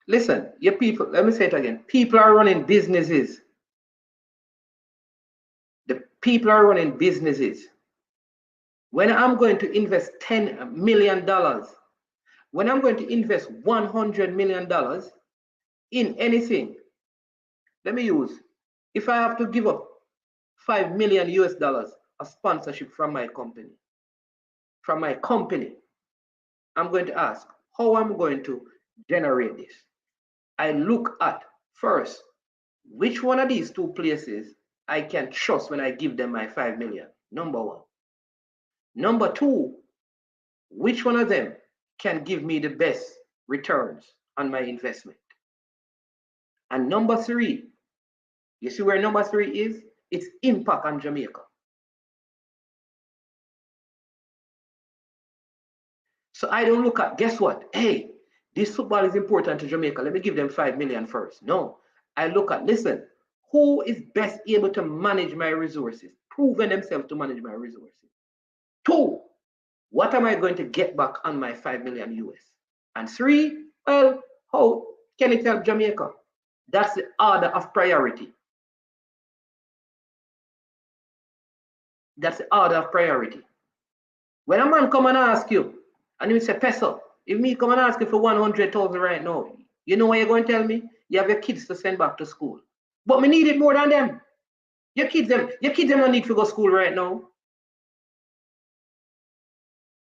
listen, your people, let me say it again, people are running businesses. The people are running businesses. When I'm going to invest $10 million, when I'm going to invest $100 million in anything, let me use, if I have to give up $5 million US of sponsorship from my company, I'm going to ask how I'm going to generate this. I look at first, which one of these two places I can trust when I give them my $5 million, number one. Number two, which one of them can give me the best returns on my investment? And number three, you see where number three is? Its impact on Jamaica. So I don't look at, guess what? Hey, this football is important to Jamaica. Let me give them 5 million first. No, I look at, listen, who is best able to manage my resources, proven themselves to manage my resources. Two, what am I going to get back on my 5 million US? And three, well, how can it help Jamaica? That's the order of priority. That's the order of priority. When a man come and ask you, and you say, Peso, if me come and ask you for 100,000 right now, you know what you're going to tell me? You have your kids to send back to school. But me need it more than them. Your kids them don't need to go to school right now.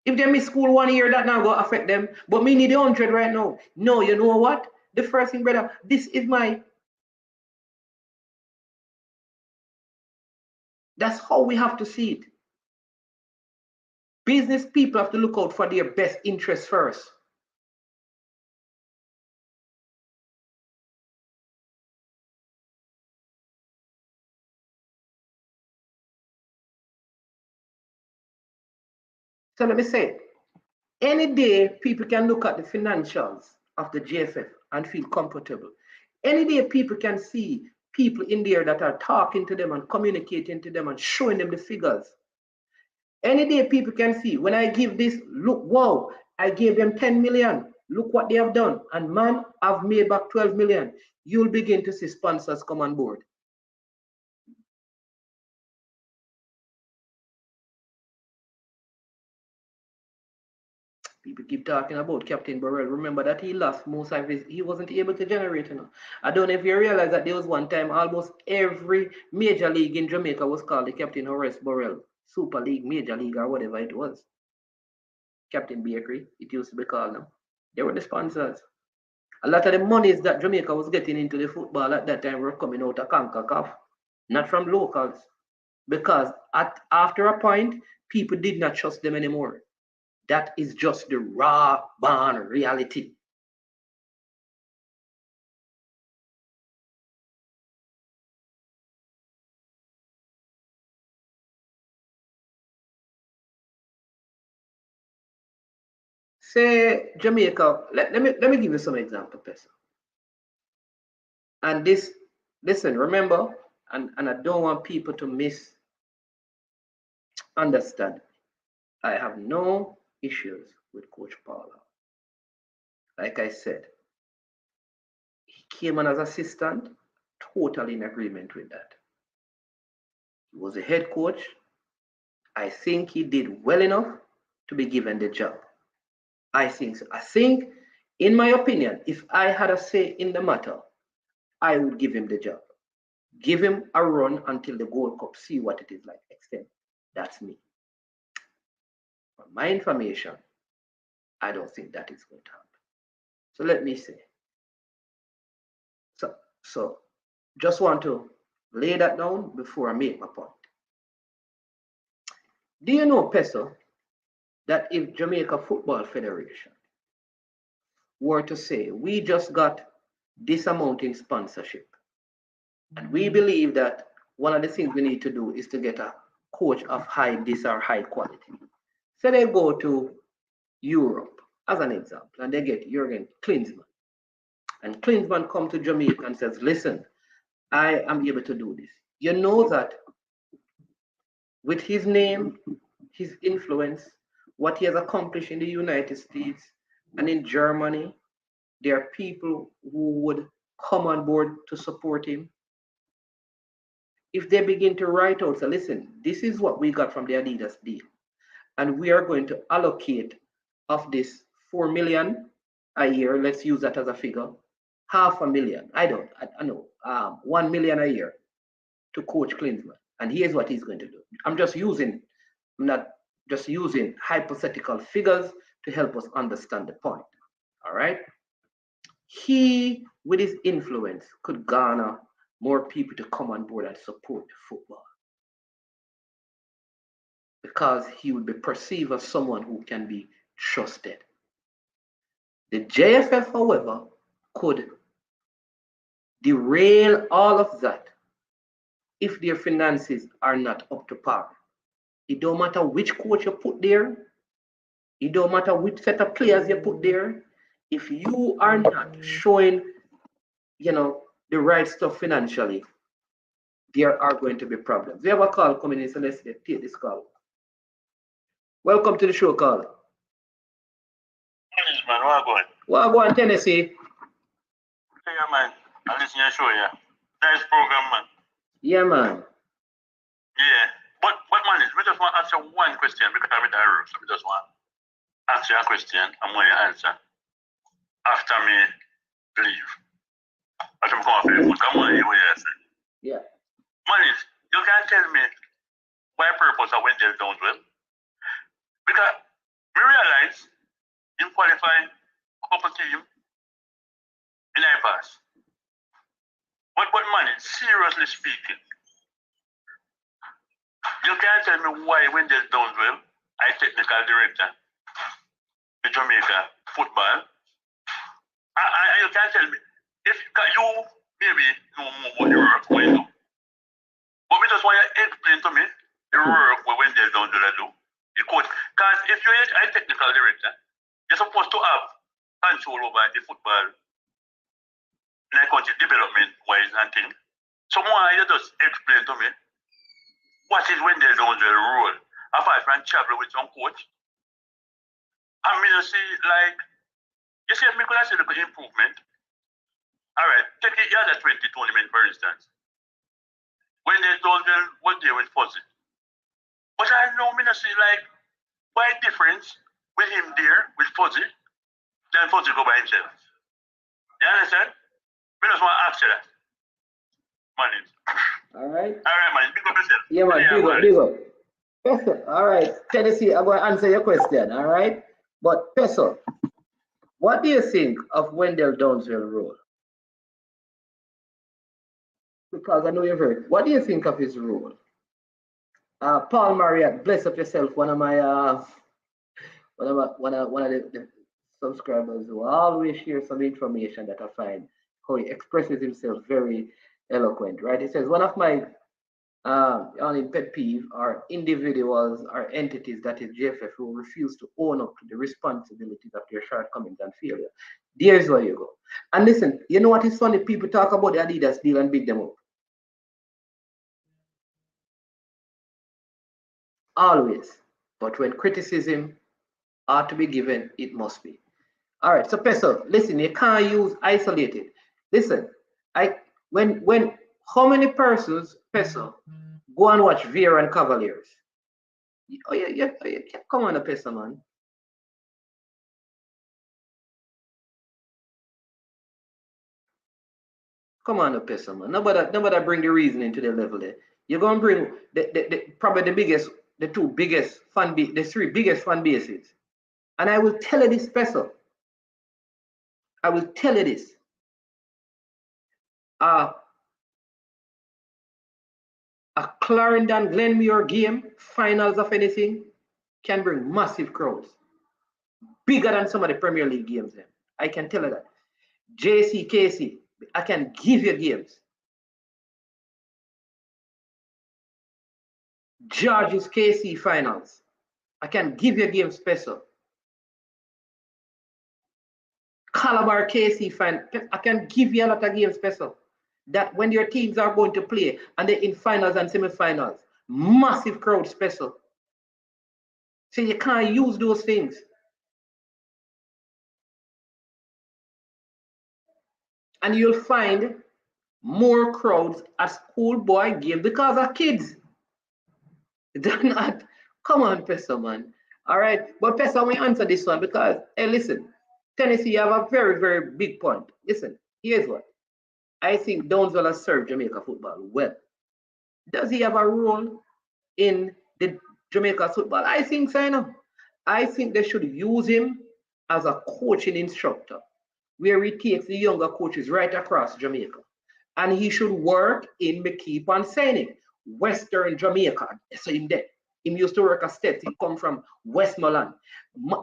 If they miss school 1 year, that now go affect them. But me need 100 right now. No, you know what? The first thing, brother, this is my. That's how we have to see it. Business people have to look out for their best interests first. So let me say, any day people can look at the financials of the JFF and feel comfortable. Any day people can see people in there that are talking to them and communicating to them and showing them the figures. Any day people can see, when I give this, look, wow, I gave them 10 million. Look what they have done. And man, I've made back 12 million. You'll begin to see sponsors come on board. People keep talking about Captain Burrell. Remember that he lost most of his, he wasn't able to generate enough. I don't know if you realize that there was one time almost every major league in Jamaica was called the Captain Horace Burrell Super League, Major League, or whatever it was. Captain Bakery, it used to be called now. They were the sponsors. A lot of the monies that Jamaica was getting into the football at that time were coming out of CONCACAF, not from locals. Because after a point, people did not trust them anymore. That is just the raw born reality. Say Jamaica, let me give you some example, Pesa. And this, listen, remember, and I don't want people to misunderstand. I have no issues with Coach Paula. Like I said, he came on as assistant, totally in agreement with that. He was a head coach. I think he did well enough to be given the job. I think so. I think, in my opinion, if I had a say in the matter, I would give him the job. Give him a run until the Gold Cup, see what it is like. Extend. That's me. From my information, I don't think that is going to happen. So let me say. So just want to lay that down before I make my point. Do you know, Peso, that if Jamaica Football Federation were to say, we just got this amount in sponsorship, and we believe that one of the things we need to do is to get a coach of high quality. So they go to Europe, as an example, and they get Jurgen Klinsmann. And Klinsmann comes to Jamaica and says, listen, I am able to do this. You know that with his name, his influence, what he has accomplished in the United States and in Germany, there are people who would come on board to support him. If they begin to write out, so listen, this is what we got from the Adidas deal, and we are going to allocate of this 4 million a year, let's use that as a figure, 500,000, I know, 1 million a year to Coach Klinsmann. And here's what he's going to do. I'm not just using hypothetical figures to help us understand the point. All right. He, with his influence, could garner more people to come on board and support football. because he would be perceived as someone who can be trusted. The JFF, however, could derail all of that if their finances are not up to par. It don't matter which coach you put there. It don't matter which set of players you put there. If you are not showing, the right stuff financially, there are going to be problems. We have a call coming in, so let's take this call. Welcome to the show, caller. Yes, man, where are going? Well, go on, Tennessee. Yeah, man. I listen to your show, yeah. Nice program, man. Yeah, man. Yeah. But man, we just want to answer one question because I'm in the room, so we just want to answer a question and want to answer after me leave. After me come off the foot, I want to hear what you say. Yeah. Man, you can't tell me why purpose of Wendell don't well. Because we realize him qualify a couple teams in I pass. But man, seriously speaking, you can't tell me why Wendell don't well, I technical director in Jamaica football. And you can't tell me if you maybe know more what the work when you do. But we just want you to explain to me the work where Wendell don't do. Because if you're a technical director, you're supposed to have control over the football in a country development wise and things. So why you just explain to me what is Wendell Jones' role apart from travel with some coach? I mean, you see, like, you see, if we could see the improvement. All right, take the other 20 tournament, for instance. Wendell Jones was there with Fuzzy. But I know, I see, like, why difference with him there, with Fuzzy, than Fuzzy go by himself? You understand? We just want to ask you that. Money. All right. All right, man. Big up yourself. Yeah, man. Big up. Peso. All right. Tennessee, I'm going to answer your question. All right. But Peso, what do you think of Wendell Downsville's role? Because I know you've heard. What do you think of his role? Paul Marriott, bless up yourself. One of the subscribers who always share some information that I find how he expresses himself very eloquent, right? He says one of my only pet peeve are individuals or entities, that is JFF, who refuse to own up to the responsibilities of their shortcomings and failure. There's where you go. And listen, you know what is funny? People talk about the Adidas deal and big them up. Always. But when criticism ought to be given, it must be. All right, so Peso, listen, you can't use isolated. Listen, how many persons, Peso, go and watch Vera and Cavaliers? Oh, yeah, come on, Peso, man. Come on, Peso, man. Nobody bring the reasoning to the level there. You're gonna bring probably the three biggest fan bases. And I will tell you this, Peso. I will tell you this. A Clarendon Glenmuir game, finals of anything, can bring massive crowds. Bigger than some of the Premier League games. Then. I can tell you that. JC, KC, I can give you games. George's KC finals. I can give you games special. Calabar KC final. I can give you a lot of games special. That when your teams are going to play and they're in finals and semi-finals, massive crowd special. So you can't use those things. And you'll find more crowds at schoolboy game because of kids. They're not. Come on, Peso, man. All right. But Peso, I want to answer this one because, hey, listen, Tennessee, you have a very, very big point. Listen, here's what. I think Downsville has served Jamaica football well. Does he have a role in the Jamaica football? I think so, you know. I think they should use him as a coaching instructor, where he takes the younger coaches right across Jamaica. And he should work in, me keep on saying it, Western Jamaica. So in there. He used to work at Steps. He come from Westmoreland,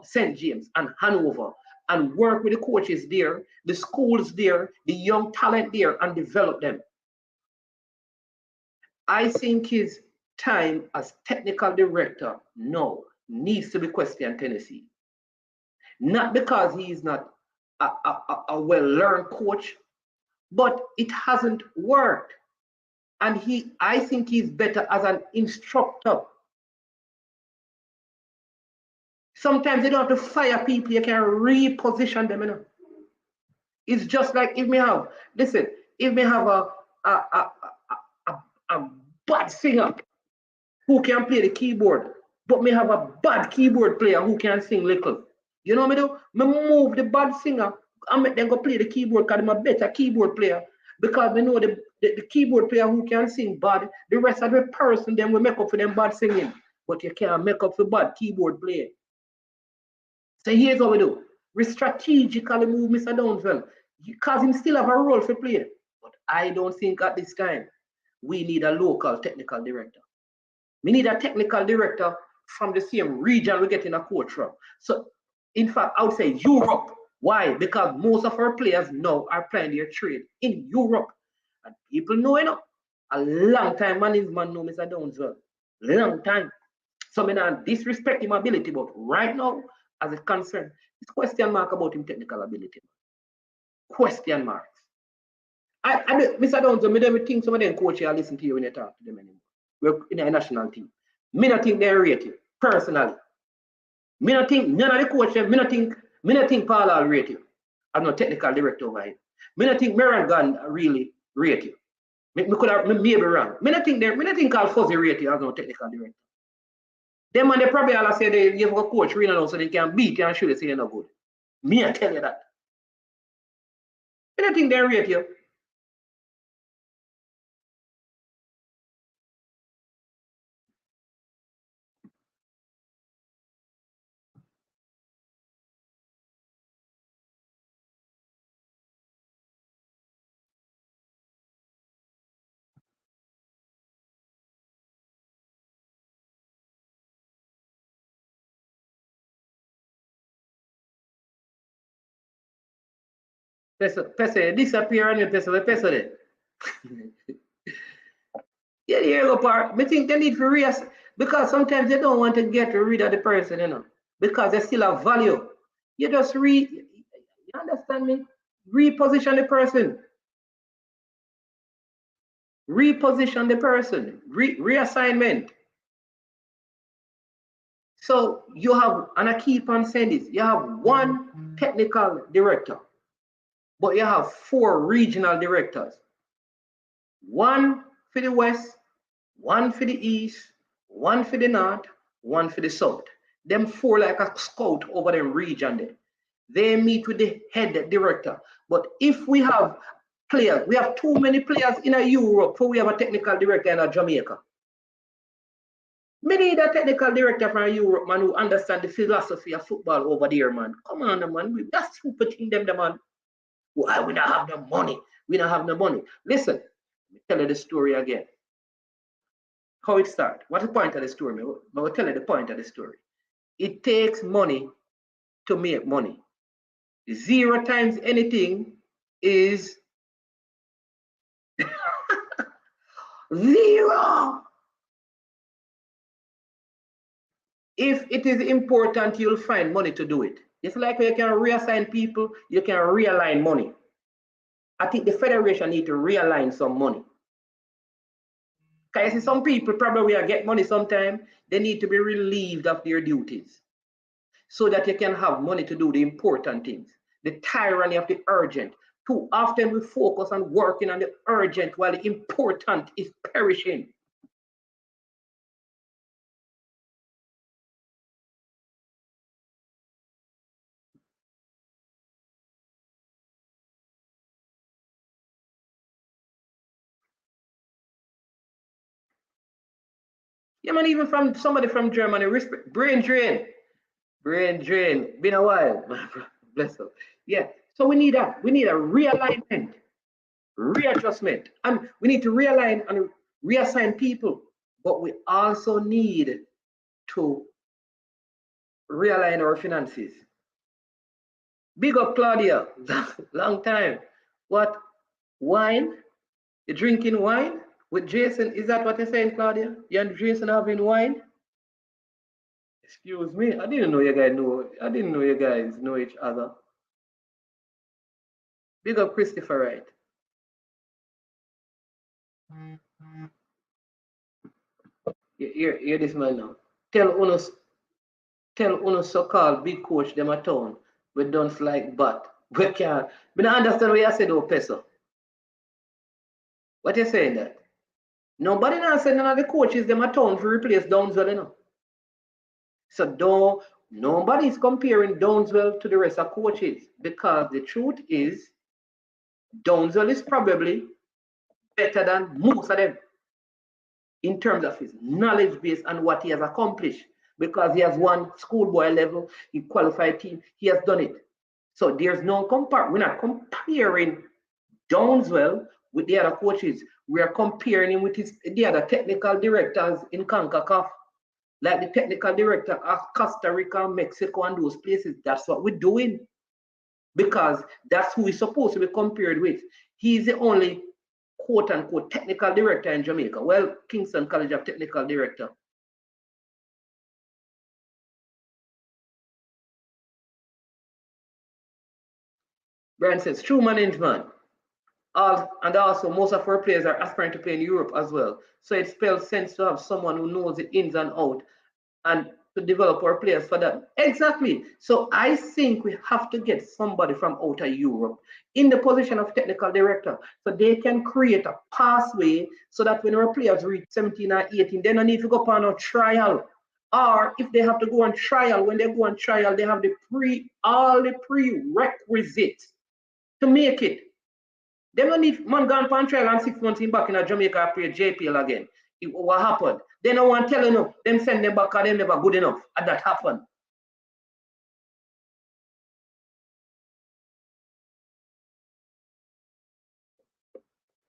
St. James, and Hanover, and work with the coaches there, the schools there, the young talent there, and develop them. I think his time as technical director now needs to be questioned, Tennessee. Not because he is not a well-learned coach, but it hasn't worked. And I think he's better as an instructor. Sometimes you don't have to fire people, you can reposition them, you know. It's just like if me have a bad singer who can play the keyboard, but me have a bad keyboard player who can sing little. You know what I do? Me move the bad singer and make them go play the keyboard because I'm a better keyboard player. Because we know the keyboard player who can sing bad, the rest of the person then will make up for them bad singing. But you can't make up for bad keyboard player. So here's what we do. We strategically move Mr. Downswell because he still have a role to play. But I don't think at this time we need a local technical director. We need a technical director from the same region we get in a coach from. So in fact, I would say Europe. Why? Because most of our players now are playing their trade in Europe. And people know, you know, a long time management know Mr. Downswell. Long time. So I don't disrespect his ability, but right now, as it concerns, it's question mark about his technical ability. Question marks. Mr. Downswell, I don't think some of them coaches are listening to you when you talk to them anymore. We're in a national team. Me not think they rate you, personally. Me not think none of the coaches, me not think Paul will rate you. I'm not technical director over here. Me not think Meragan really rate you. Me could have maybe wrong. Me not think Carl Fuzzy rate you as no technical director. Them man they probably all say they give a coach really now so they can beat you and show you say you're not good. Me I tell you that. Me not think they rate you. Pesa disappear on your pesa there. Yeah, here go part. I think they need to reassess because sometimes they don't want to get rid of the person, you know, because they still have value. You just you understand me? Reposition the person. Reposition the person. Reassignment. So you have, and I keep on saying this, you have one technical director, but you have 4 regional directors. One for the West, one for the East, one for the North, one for the South. Them 4 like a scout over the region there. They meet with the head director. But if we have players, we have too many players in Europe, so we have a technical director in Jamaica. We need a technical director from Europe, man, who understand the philosophy of football over there, man. Come on, man. That's stupid thing, them, man. Why we don't have no money? We don't have no money. Listen, let me tell you the story again. How it started. What's the point of the story? I will tell you the point of the story. It takes money to make money. 0 times anything is 0. If it is important, you'll find money to do it. It's like you can reassign people, you can realign money. I think the federation need to realign some money. Because some people probably will get money sometime, they need to be relieved of their duties so that you can have money to do the important things. The tyranny of the urgent. Too often we focus on working on the urgent while the important is perishing. Yeah, man, even from somebody from Germany, brain drain. Brain drain. Been a while. Bless them. Yeah. So we need a realignment, readjustment. And we need to realign and reassign people. But we also need to realign our finances. Big up Claudia, long time. What? Wine? You drinking wine with Jason? Is that what you're saying, Claudia? You and Jason having wine? Excuse me, I didn't know you guys know. I didn't know you guys know each other. Big up Christopher Wright. Hear this man now. Tell Uno so-called big coach them a town. We don't like but we can't. We don't understand what you said though, Peso. What you saying that? Nobody now saying none of the coaches them a town to replace Downswell, you know. So nobody's comparing Downswell to the rest of coaches because the truth is Downswell is probably better than most of them in terms of his knowledge base and what he has accomplished because he has won schoolboy level, he qualified team, he has done it. So there's no we're not comparing Downswell with the other coaches. We are comparing him with the other technical directors in CONCACAF, like the technical director of Costa Rica, Mexico, and those places. That's what we're doing because that's who he's supposed to be compared with. He's the only quote-unquote technical director in Jamaica. Well, Kingston College of Technical Director. Brian says, true management. And also, most of our players are aspiring to play in Europe as well. So it spells sense to have someone who knows the ins and outs and to develop our players for that. Exactly. So I think we have to get somebody from outer Europe in the position of technical director so they can create a pathway so that when our players reach 17 or 18, they don't need to go on a trial. Or if they have to go on trial, when they go on trial, they have all the prerequisites to make it. They don't need man gone on trial and 6 months in back in Jamaica play JPL again. What happened? They don't want to tell you, them send them back because they never good enough. And that happened.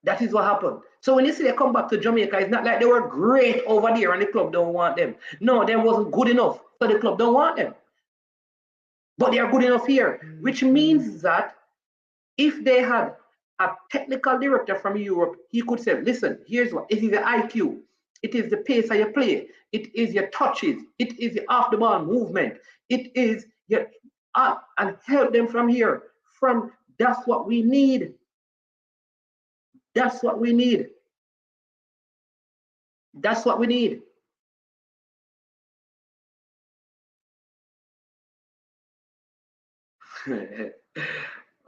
That is what happened. So when you see they come back to Jamaica, it's not like they were great over there and the club don't want them. No, they wasn't good enough, so the club don't want them. But they are good enough here, which means that if they had a technical director from Europe, he could say, listen, here's what, it is the IQ, it is the pace of your play, it is your touches, it is your off the ball movement, it is your and help them from here. That's what we need. That's what we need. That's what we need.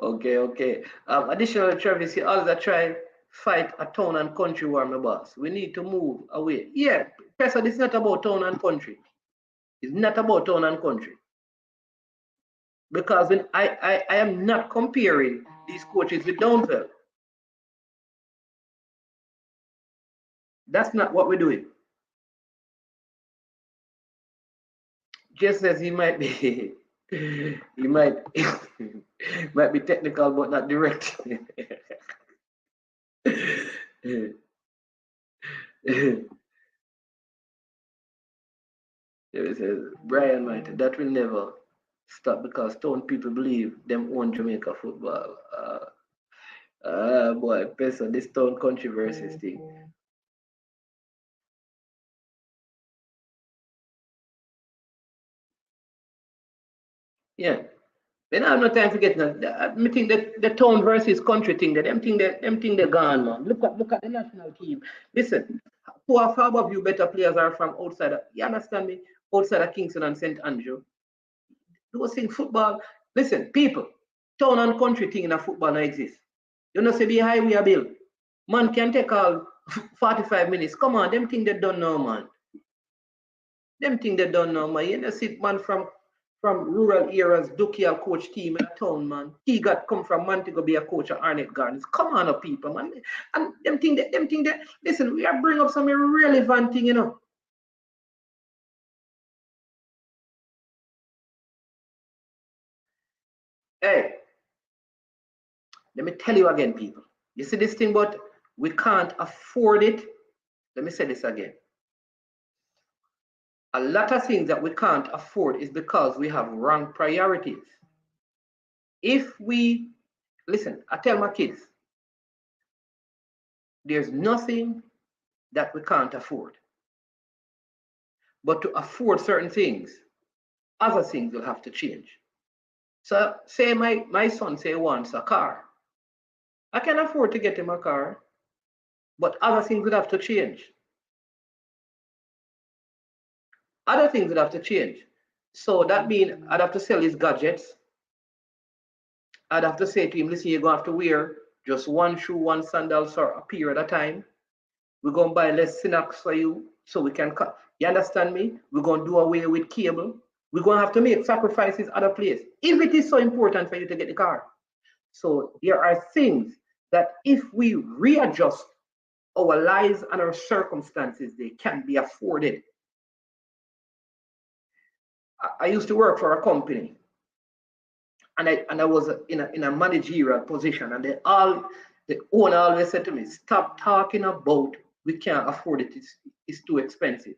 Okay. Additional Travis, you always try fight a town and country war, my boss. We need to move away. Yeah, Professor, this is not about town and country. It's not about town and country. Because when I am not comparing these coaches with Downswell. That's not what we're doing. Just as he might be, he might be technical but not direct. It says, Brian might, that will never stop because town people believe them own Jamaica football. Boy, Peso, this town controversies thing. Yeah. They don't have no time to get that. I think that the town versus country thing, them thing they're gone, man. Look at the national team. Listen, who are far above you better players are from outside of, you understand me? Outside of Kingston and St. Andrew. Those things football. Listen, people, town and country thing in a football no exist. You know, say be highway a bill. Man can take all 45 minutes. Come on, them thing they don't know, man. Them thing they don't know, man. You know, see man from rural areas, Dukial coach team in a town, man. He got come from Montego be a coach at Arnett Gardens. Come on, people, man. And them thing that, listen, we are bring up some irrelevant thing, you know. Hey, let me tell you again, people. You see this thing, but we can't afford it. Let me say this again. a lot of things that we can't afford is because we have wrong priorities. If we, listen, I tell my kids, there's nothing that we can't afford. But to afford certain things, other things will have to change. So say my son say wants a car. I can afford to get him a car, but other things would have to change. Other things would have to change. So that means I'd have to sell his gadgets. I'd have to say to him, listen, you're going to have to wear just one shoe, one sandal for a period of time. We're going to buy less snacks for you so we can cut. You understand me? We're going to do away with cable. We're going to have to make sacrifices other places if it is so important for you to get the car. So there are things that if we readjust our lives and our circumstances, they can be afforded. I used to work for a company, and I was in a managerial position, and the owner always said to me, "Stop talking about we can't afford it. It's too expensive."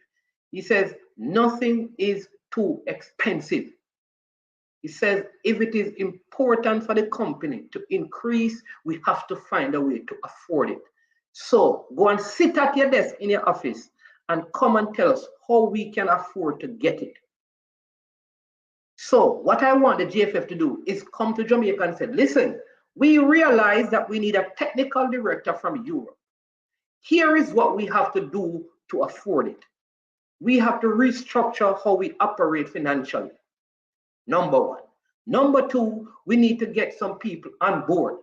He says nothing is too expensive. He says if it is important for the company to increase, we have to find a way to afford it. So go and sit at your desk in your office and come and tell us how we can afford to get it. So what I want the GFF to do is come to Jamaica and say, listen, we realize that we need a technical director from Europe. Here is what we have to do to afford it. We have to restructure how we operate financially. Number one. Number two, we need to get some people on board.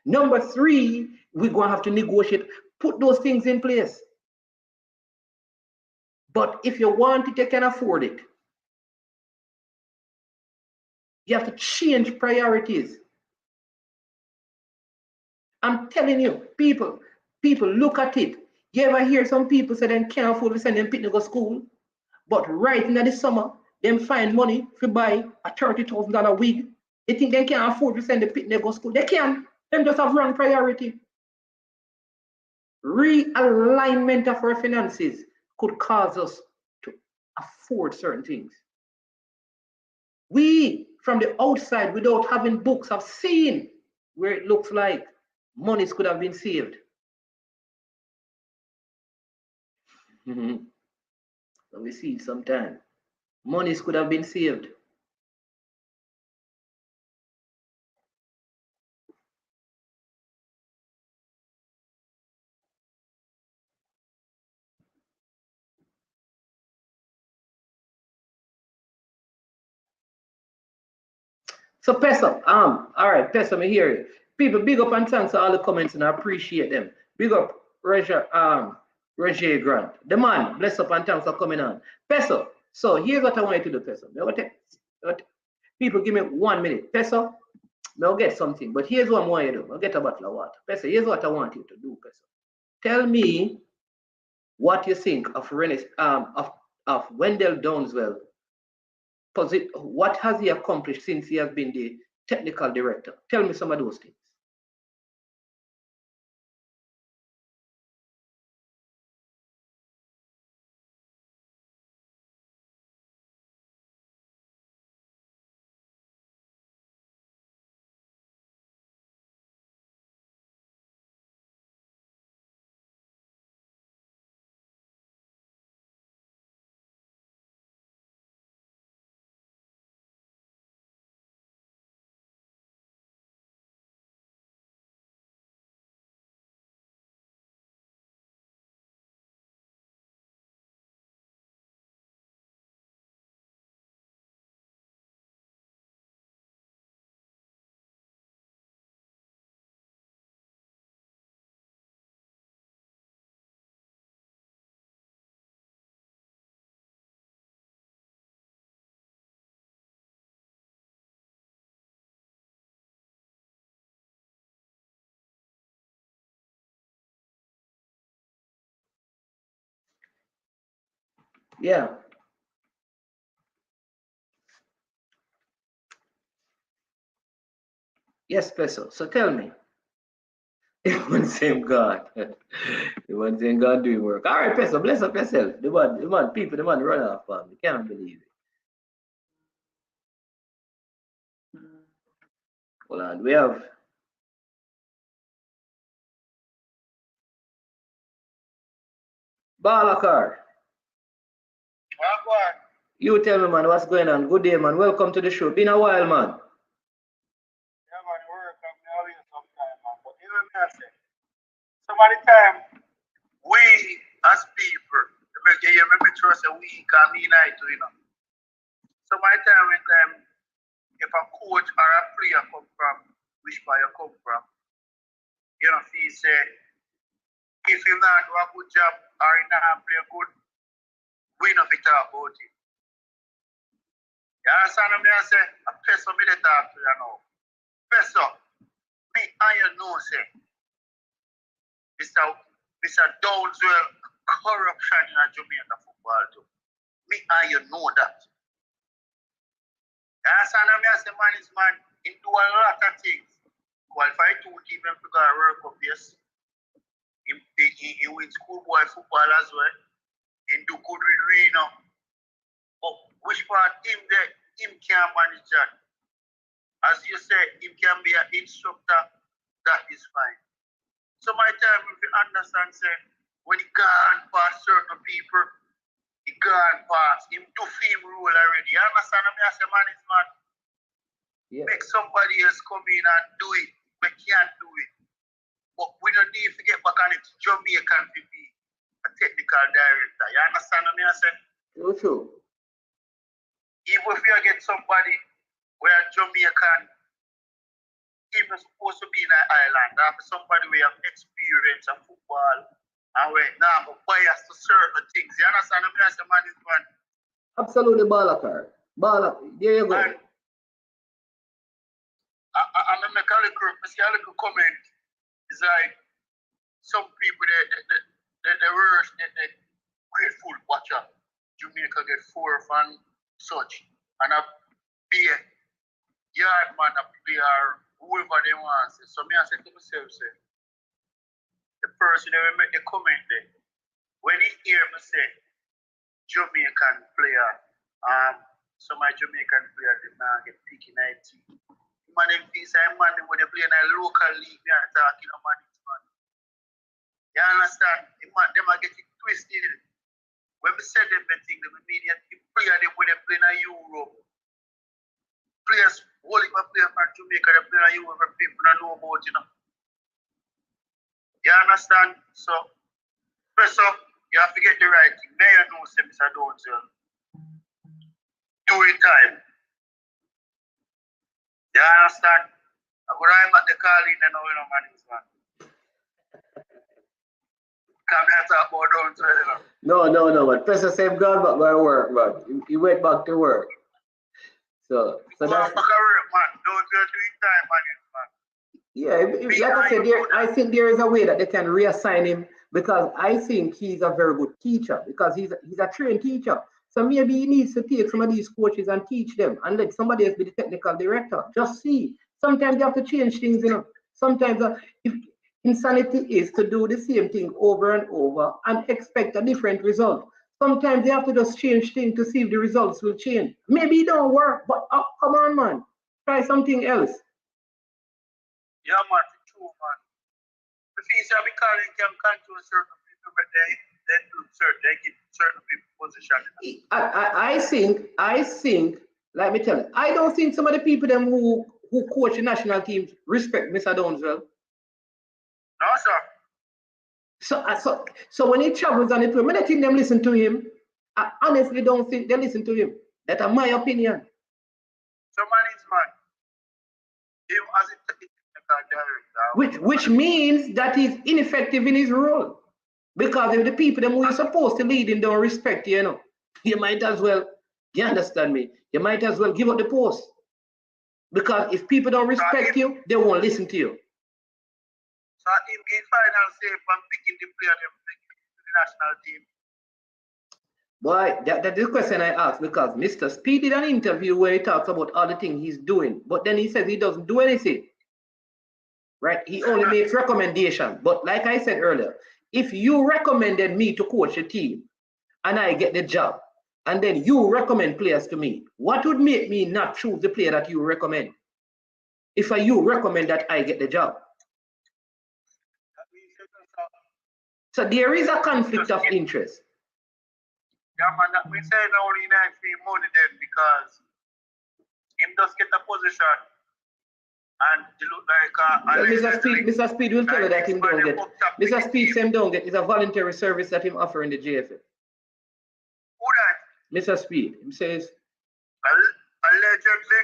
Number three, we're going to have to negotiate, put those things in place. But if you want it, you can afford it. You have to change priorities. I'm telling you, people look at it. You ever hear some people say they can't afford to send them kids to go to school, but right in the summer, them find money to buy a $30,000 wig. They think they can't afford to send the kids to go to school. They can. Them just have wrong priority. Realignment of our finances could cause us to afford certain things. We, from the outside, without having books, have seen where it looks like monies could have been saved. So we see it sometimes. Monies could have been saved. So Peso, all right, Peso, me hear you. People, big up and thanks for all the comments and I appreciate them. Big up Roger Grant. The man, bless up and thanks for coming on. Peso, so here's what I want you to do, Peso. People give me 1 minute. Peso, I'll get something, but here's what I want you to do. I'll get a bottle of water. Peso, here's what I want you to do, Peso. Tell me what you think of Wendell Downswell. What has he accomplished since he has been the technical director? Tell me some of those things. Yeah. Yes, Peso. So tell me, Everyone saying God. Everyone saying God doing work. All right, Peso, bless up yourself. The man run off, man. You can't believe it. Hold on, we have Balakar. You tell me, man, what's going on? Good day, man. Welcome to the show. Been a while, man. Yeah, man, work I'm always sometime, man. But you know what I say? So many times we as people, make sure say we can unite, you know. So many time if a coach or a player come from which part you come from, you know, he say if you not do a good job or you not play good, we not fit talk about it. You understand what I say? A person me they talk to you now. Person, me and you know say Mr. Downswell corruption in a Jamaica football too. Me and you know that. You understand what I say? Man is man, he do a lot of things. Qualify 2 teams to go World Cup, yes. He win schoolboy football as well. He do good with Reno. But which part him can manage that? As you say, him can be an instructor, that is fine. So my time if you understand say when he gone past certain people, he gone past him do film rule already. You understand what I say, man is man. Yeah. Make somebody else come in and do it. We can't do it. But we don't need to get back on it. Jamaican to be a technical director. You understand what I say? True. Even if you get somebody where Jamaican, even supposed to be in an island, after somebody we have experience of football and we're now bias to certain things. You understand what I say, man? Is man. Absolutely, Balakar. There you go. And I make a little comment. It's like some people they worse, they grateful watcher. Jamaica get 4 and such. And a beer yard man a player, whoever they want. So me I said to myself, say, the person that will make the comment there, when he hear me say Jamaican player, some of Jamaican player they now get picked in IT. Man, them piece of man when they play in a local league, they are talking about man. You understand? Them are getting twisted. When we say them thing, they mean the player them when they play in Europe. Players, all of play from Jamaica, they play in Europe, and people don't know about, you know. You understand? So, first up, you have to get the right thing. May you know, say, Mr. Downswell. Do it time. You understand? I'm at the call in and you know, man, is man. Come here talk about Downswell, you know. No, but Professor same God back by work, man. He went back to work. So that's back to work, man. Downswell doing time, man. Yeah, like I said, I think there is a way that they can reassign him because I think he's a very good teacher because he's a trained teacher. So maybe he needs to take some of these coaches and teach them and let somebody else be the technical director. Just see. Sometimes you have to change things, you know. Sometimes if insanity is to do the same thing over and over and expect a different result. Sometimes you have to just change things to see if the results will change. Maybe it don't work, but come on, man. Try something else. Yeah, man, true, man. The things that we can control certain people, but they do certain, they give certain people position. I think, let me tell you, I don't think some of the people them who coach the national teams respect Mr. Downswell. No, sir. So when he travels on the tour, I think them listen to him. I honestly don't think they listen to him. That's my opinion. So man is man. Him as a technical director. Which means that he's ineffective in his role. Because if the people them who are supposed to lead him don't respect you, you know, you might as well, you understand me? You might as well give up the post. Because if people don't respect you, they won't listen to you. So him get final say from picking the player them to the national team. Boy, that's the question I asked because Mr. Speed did an interview where he talks about all the things he's doing, but then he says he doesn't do anything. right? He only makes recommendations. But like I said earlier, if you recommended me to coach a team and I get the job, and then you recommend players to me, what would make me not choose the player that you recommend? If you recommend that I get the job. So there is a conflict of interest. Yeah, man, that we say now only nice for money then because him just get a position and he look like Mr. Speed will tell you that him don't get. Mr. Speed same don't get. It's a voluntary service that him offer in the JFL. Who that? Mr. Speed, he says. Allegedly,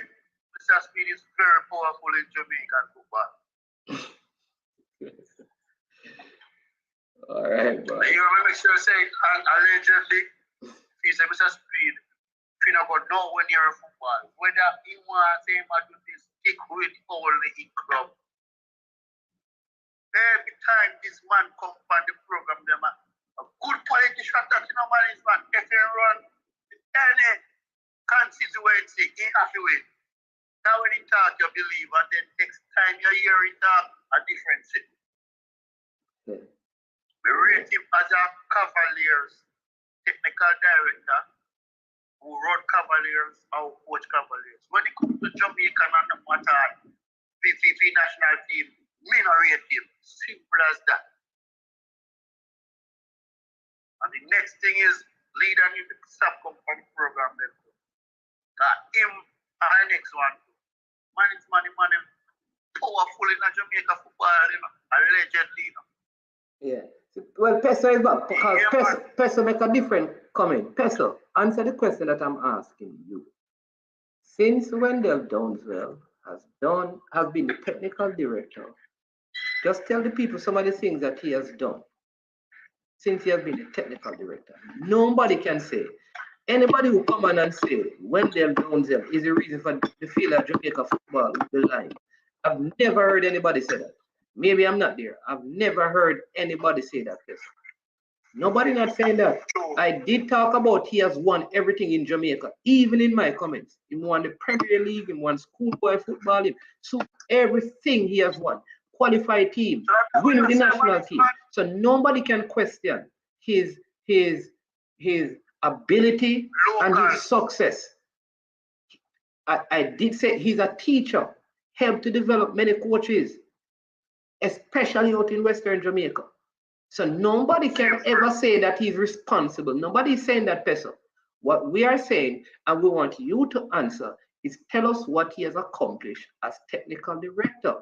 Mr. Speed is very powerful in Jamaican football. All right, bro. You remember sure saying allegedly, he said Mr. Speed, you know, but no when you're a football. Whether he wants him to stick with only in club. Every time this man comes on the program, them a good politician that you know man is man. If he run any constituency, he have to win. Now when he talk, you believe, and then next time you hear it talk, a different thing. We rate him as a Cavaliers technical director who run Cavaliers or coach Cavaliers. When it comes to Jamaica and the matter, PPP national team, me not rate him. Simple as that. And the next thing is leader need to stop come from the program then. Him and the next one. Man is money, powerful in Jamaica football, you know, allegedly, you know. Yeah. Well, Peso is back because Peso make a different comment. Peso, answer the question that I'm asking you. Since Wendell Downswell has been the technical director, just tell the people some of the things that he has done since he has been the technical director. Nobody can say. Anybody who come on and say Wendell Downswell is the reason for the failure of Jamaica football is the line. I've never heard anybody say that. Maybe I'm not there. I've never heard anybody say that. Nobody not saying that. I did talk about he has won everything in Jamaica, even in my comments. He won the Premier League, he won schoolboy football, so everything he has won. Qualified team, win the national team. So nobody can question his ability and his success. I did say he's a teacher, helped to develop many coaches, especially out in Western Jamaica. So nobody can ever say that he's responsible. Nobody is saying that, Peso. What we are saying, and we want you to answer, is tell us what he has accomplished as technical director.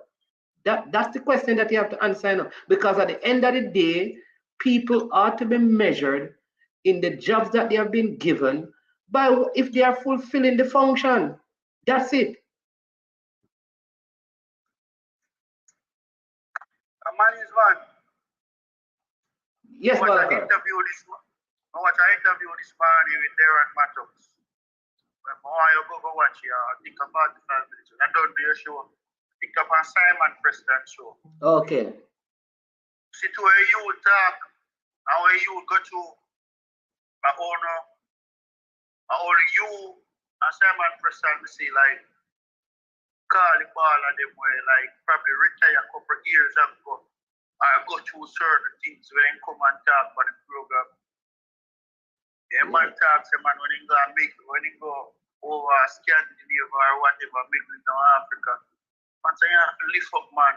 That's the question that you have to answer now. Because at the end of the day, people are to be measured in the jobs that they have been given by if they are fulfilling the function. That's it. Man is one. Yes, I watched an interview this morning with Darren Mattox. I go watch here. I think about 5 minutes. I don't do a show. I think about Simon Preston show. Okay. See to where you talk and where you go to my owner, only you and Simon Preston we see like call the ball and them way like probably retire a couple of years ago. I go through certain things when they come and talk about the program. Yeah, man talks man when he go over Scandinavia or whatever, Middle East or Africa. Man say you have to lift up man.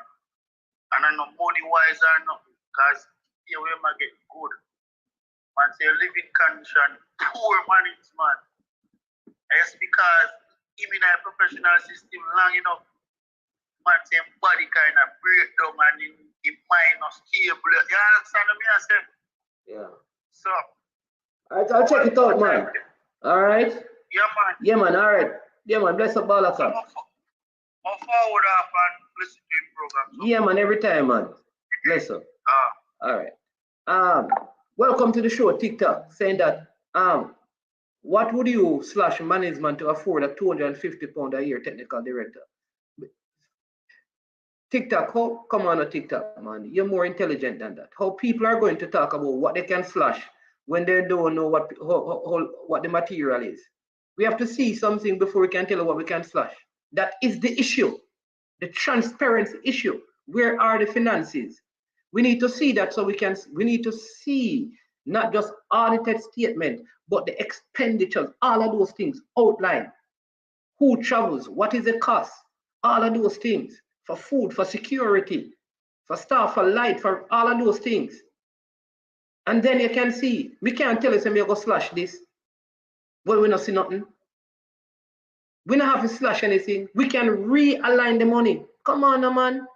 And I know money wise or nothing, because here we might get good. Man say living condition, poor management. It's because even in a professional system long enough, man say body kind of break down and in mind not stable. You understand me? I say? Yeah. So. Alright, I'll check it out, man. Alright? Yeah, man. Yeah, man. Alright. Yeah, man. Bless up, Balaka. I'll forward up and listen to your program. So. Yeah, man. Every time, man. Bless up. Alright. Welcome to the show, TikTok. Saying that, what would you / management to afford a £250 a year technical director? TikTok, come on a TikTok, man. You're more intelligent than that. How people are going to talk about what they can slash when they don't know what the material is. We have to see something before we can tell you what we can slash. That is the issue, the transparency issue. Where are the finances? We need to see that, so we need to see not just audited statement, but the expenditures, all of those things outlined. Who travels? What is the cost? All of those things, for food, for security, for staff, for light, for all of those things. And then you can see, we can't tell us we go slash this, but we don't see nothing. We don't have to slash anything. We can realign the money. Come on, man.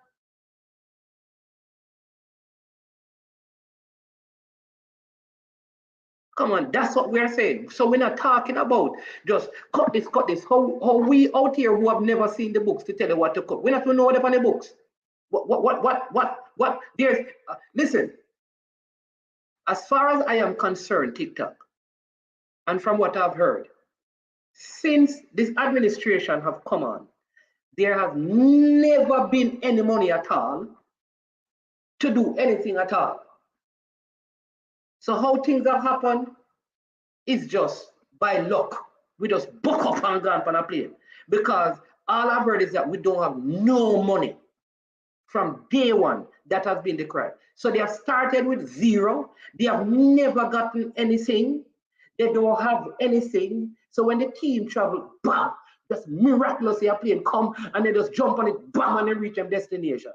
Come on, that's what we're saying. So we're not talking about just cut this, cut this. How we out here who have never seen the books to tell you what to cut. We not to know what on the books. What? There's listen. As far as I am concerned, TikTok, and from what I've heard, since this administration have come on, there has never been any money at all to do anything at all. So how things have happened is just by luck. We just book up and go on a plane. Because all I've heard is that we don't have no money from day one. That has been the cry. So they have started with zero. They have never gotten anything. They don't have anything. So when the team travel, bam, just miraculously a plane come and they just jump on it, bam, and they reach their destination.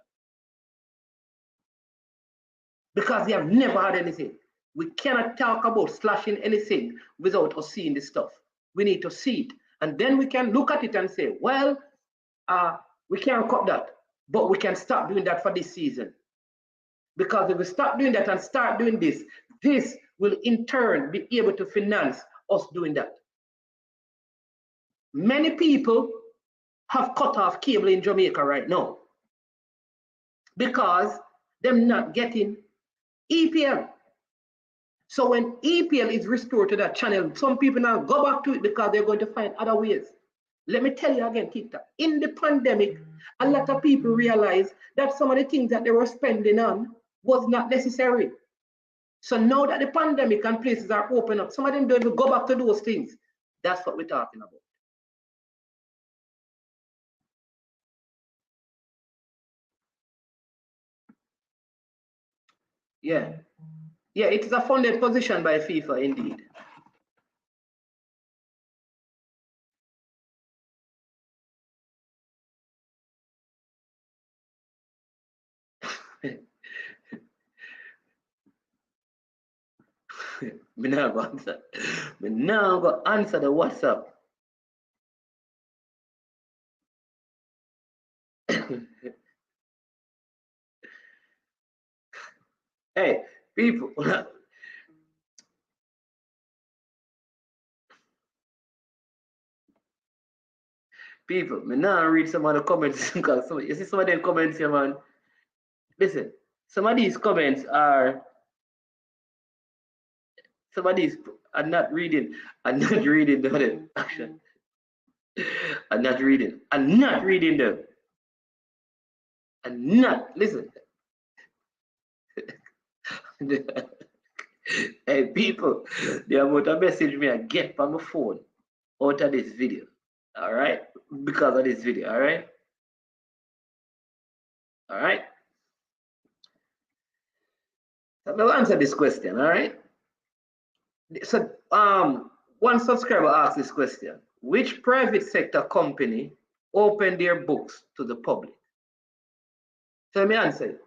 Because they have never had anything. We cannot talk about slashing anything without us seeing this stuff. We need to see it. And then we can look at it and say, well, we can't cut that, but we can stop doing that for this season. Because if we stop doing that and start doing this, this will in turn be able to finance us doing that. Many people have cut off cable in Jamaica right now because they're not getting EPL. So when EPL is restored to that channel, some people now go back to it because they're going to find other ways. Let me tell you again, TikTok, in the pandemic, a lot of people realized that some of the things that they were spending on was not necessary. So now that the pandemic and places are open up, some of them don't even go back to those things. That's what we're talking about. Yeah. Yeah, it is a funded position by FIFA, indeed. Me now go answer. Me now go answer the WhatsApp. Hey, people. People, me now read some of the comments because you see some of them comments here, man. Listen, some of these comments are not reading. I'm not reading them. Actually, I'm not reading. I'm not reading them. I'm not listen. Hey people, the amount of message me I get from my phone out of this video, all right? Because of this video, all right? All right? So I'll answer this question, all right? So one subscriber asked this question: which private sector company opened their books to the public? So let me answer it.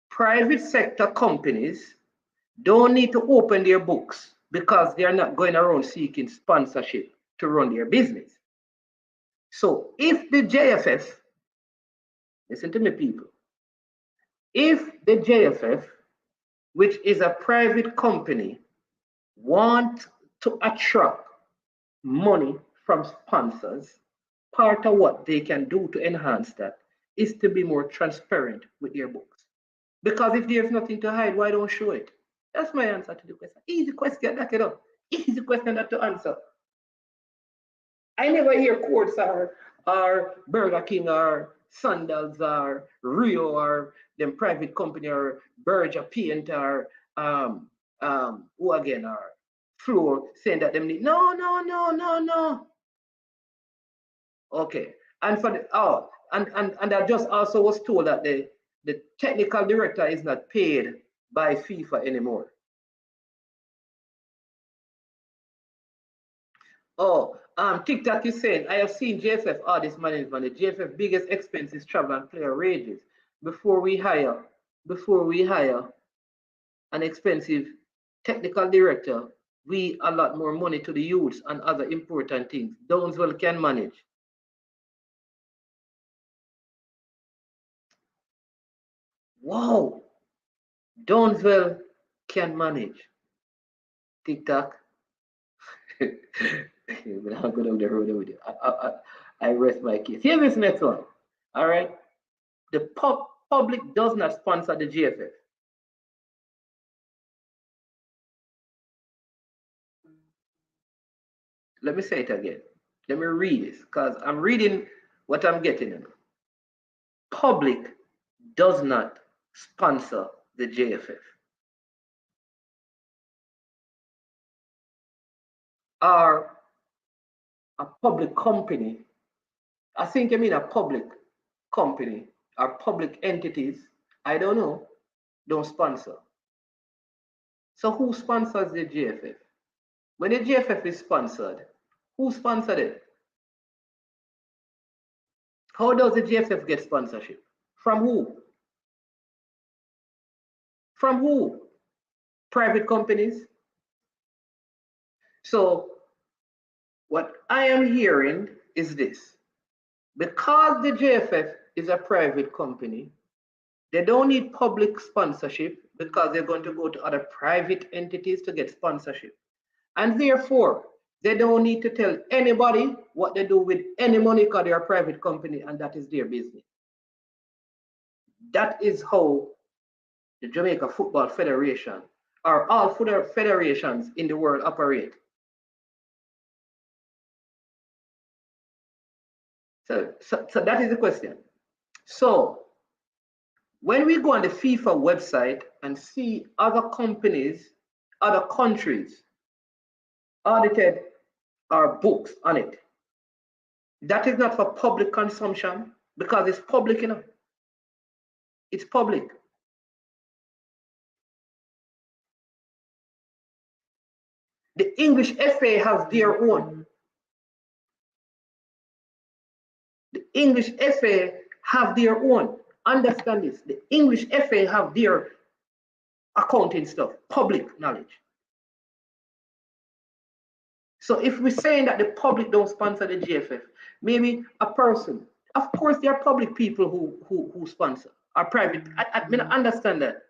Private sector companies don't need to open their books because they are not going around seeking sponsorship to run their business. So if the JFF, listen to me people, if the JFF, which is a private company, want to attract money from sponsors, part of what they can do to enhance that is to be more transparent with their books. Because if there's nothing to hide, why don't show it? That's my answer to the question. Easy question, that, you know. Easy question that to answer. I never hear Quartz or Burger King or Sandals or Rio or them private company or Berger Paint or who again or Floor saying that them need no. Okay. And for the and I just also was told that the technical director is not paid by FIFA anymore. Oh, TikTok is saying, I have seen JFF artist management. The JFF biggest expense is travel and player wages. Before we hire an expensive technical director, we allot more money to the youths and other important things. Downswell can manage. Wow, Downswell can manage. TikTok. I'm going down the road with you. I rest my case. Here's this next one. All right. The public does not sponsor the GFF. Let me say it again. Let me read this because I'm reading what I'm getting. Public does not sponsor the JFF. Are a public company, I think I mean a public company or public entities, I don't know, don't sponsor. So who sponsors the GFF? When the GFF is sponsored, who sponsored it? How does the GFF get sponsorship? From who? From who? Private companies? So what I am hearing is this. Because the JFF is a private company, they don't need public sponsorship because they're going to go to other private entities to get sponsorship. And therefore, they don't need to tell anybody what they do with any money because they're a private company and that is their business. That is how the Jamaica Football Federation or all football federations in the world operate. So that is the question. So when we go on the FIFA website and see other companies, other countries audited our books on it, that is not for public consumption because it's public enough. It's public. The English FA has their own. The English FA have their own. Understand this. The English FA have their accounting stuff, public knowledge. So if we're saying that the public don't sponsor the GFF, maybe a person, of course there are public people who sponsor, or private. I understand that.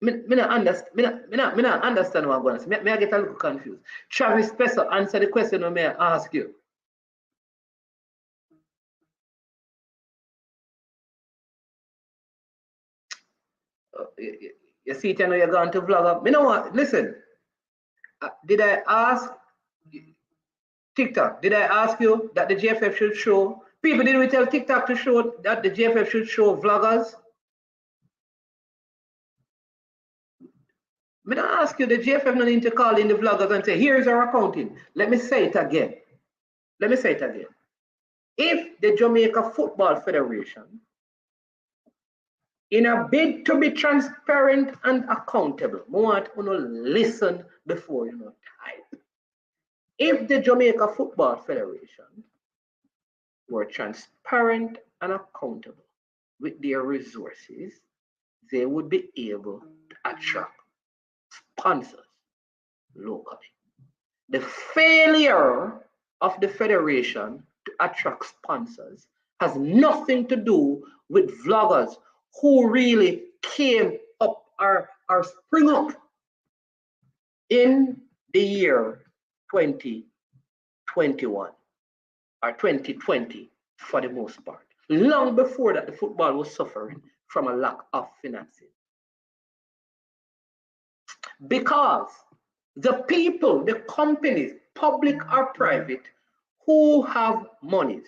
I understand what I'm going to say. May I get a little confused? Travis Spesser, answer the question or may I ask you? You see it, I know you're going to vlog up. You know what? Listen, did I ask TikTok? Did I ask you that the GFF should show? People, did we tell TikTok to show that the GFF should show vloggers? I'm going to ask you, the GFF no need to call in the vloggers and say, here's our accounting. Let me say it again. Let me say it again. If the Jamaica Football Federation, in a bid to be transparent and accountable, I want you to listen before you type. If the Jamaica Football Federation were transparent and accountable with their resources, they would be able to attract sponsors locally. The failure of the federation to attract sponsors has nothing to do with vloggers who really came up or spring up in the year 2021 or 2020 for the most part. Long before that, the football was suffering from a lack of financing. Because the people, the companies, public or private, who have monies,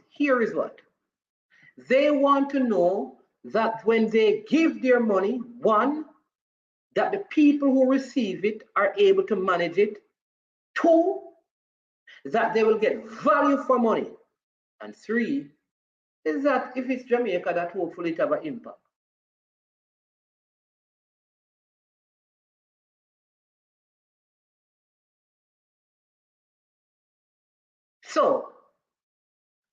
here is what. They want to know that when they give their money, one, that the people who receive it are able to manage it 2, that they will get value for money. And 3 is that if it's Jamaica, that hopefully it have an impact. So,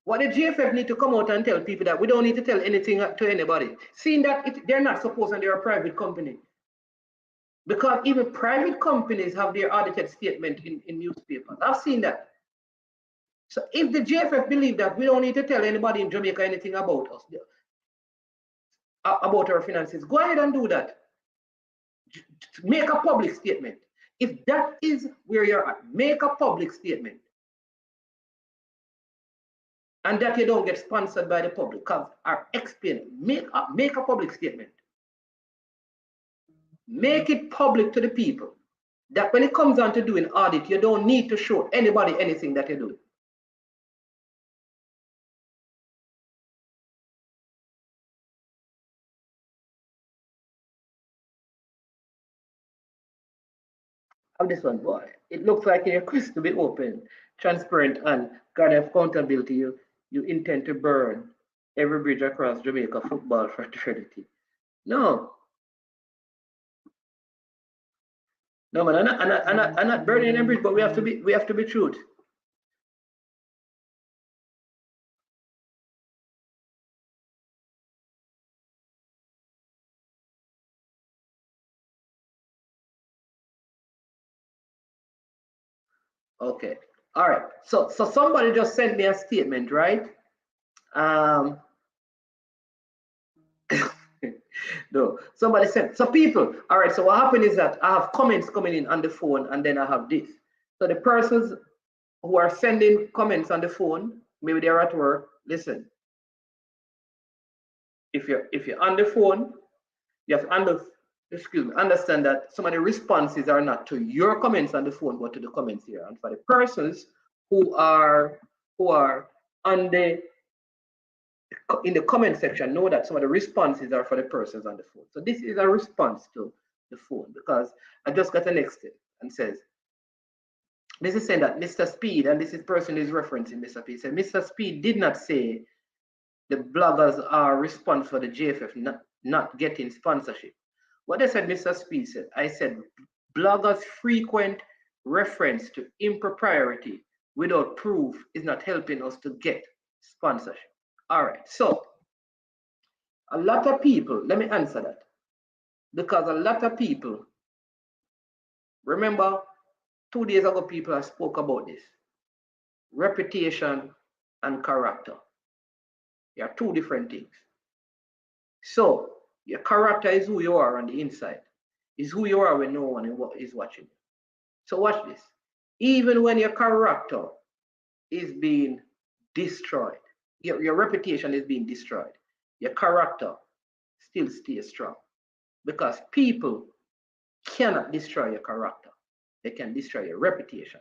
what the GFF need to come out and tell people that we don't need to tell anything to anybody, seeing that they're not supposed and they're a private company. Because even private companies have their audited statement in newspapers. I've seen that. So if the GFF believe that we don't need to tell anybody in Jamaica anything about us, about our finances, go ahead and do that. Make a public statement. If that is where you're at, make a public statement. And that you don't get sponsored by the public, because I explain, make a public statement. Make it public to the people that when it comes down to doing audit, you don't need to show anybody anything that you're doing. Of this one, boy, it looks like your request to be open, transparent, and guard accountability. You intend to burn every bridge across Jamaica football fraternity. No. No, man, I'm not burning every bridge, but we have to be truth. Okay. All right. So somebody just sent me a statement, right? No, somebody sent. So people, all right. So what happened is that I have comments coming in on the phone, and then I have this. So the persons who are sending comments on the phone, maybe they're at work. Listen. If you're on the phone, you have to understand that some of the responses are not to your comments on the phone, but to the comments here. And for the persons who are on in the comment section, know that some of the responses are for the persons on the phone. So this is a response to the phone, because I just got a next step and says, this is saying that Mr. Speed, and this is person is referencing Mr. Speed, said Mr. Speed did not say the bloggers are responsible for the JFF not getting sponsorship. What I said, Mr. Speed said, I said bloggers' frequent reference to impropriety without proof is not helping us to get sponsorship. All right, so a lot of people, let me answer that, because a lot of people, remember 2 days ago people have spoke about this, reputation and character. They are 2 different things. So your character is who you are on the inside, is who you are when no one is watching you. So watch this. Even when your character is being destroyed, your reputation is being destroyed, your character still stays strong, because people cannot destroy your character. They can destroy your reputation,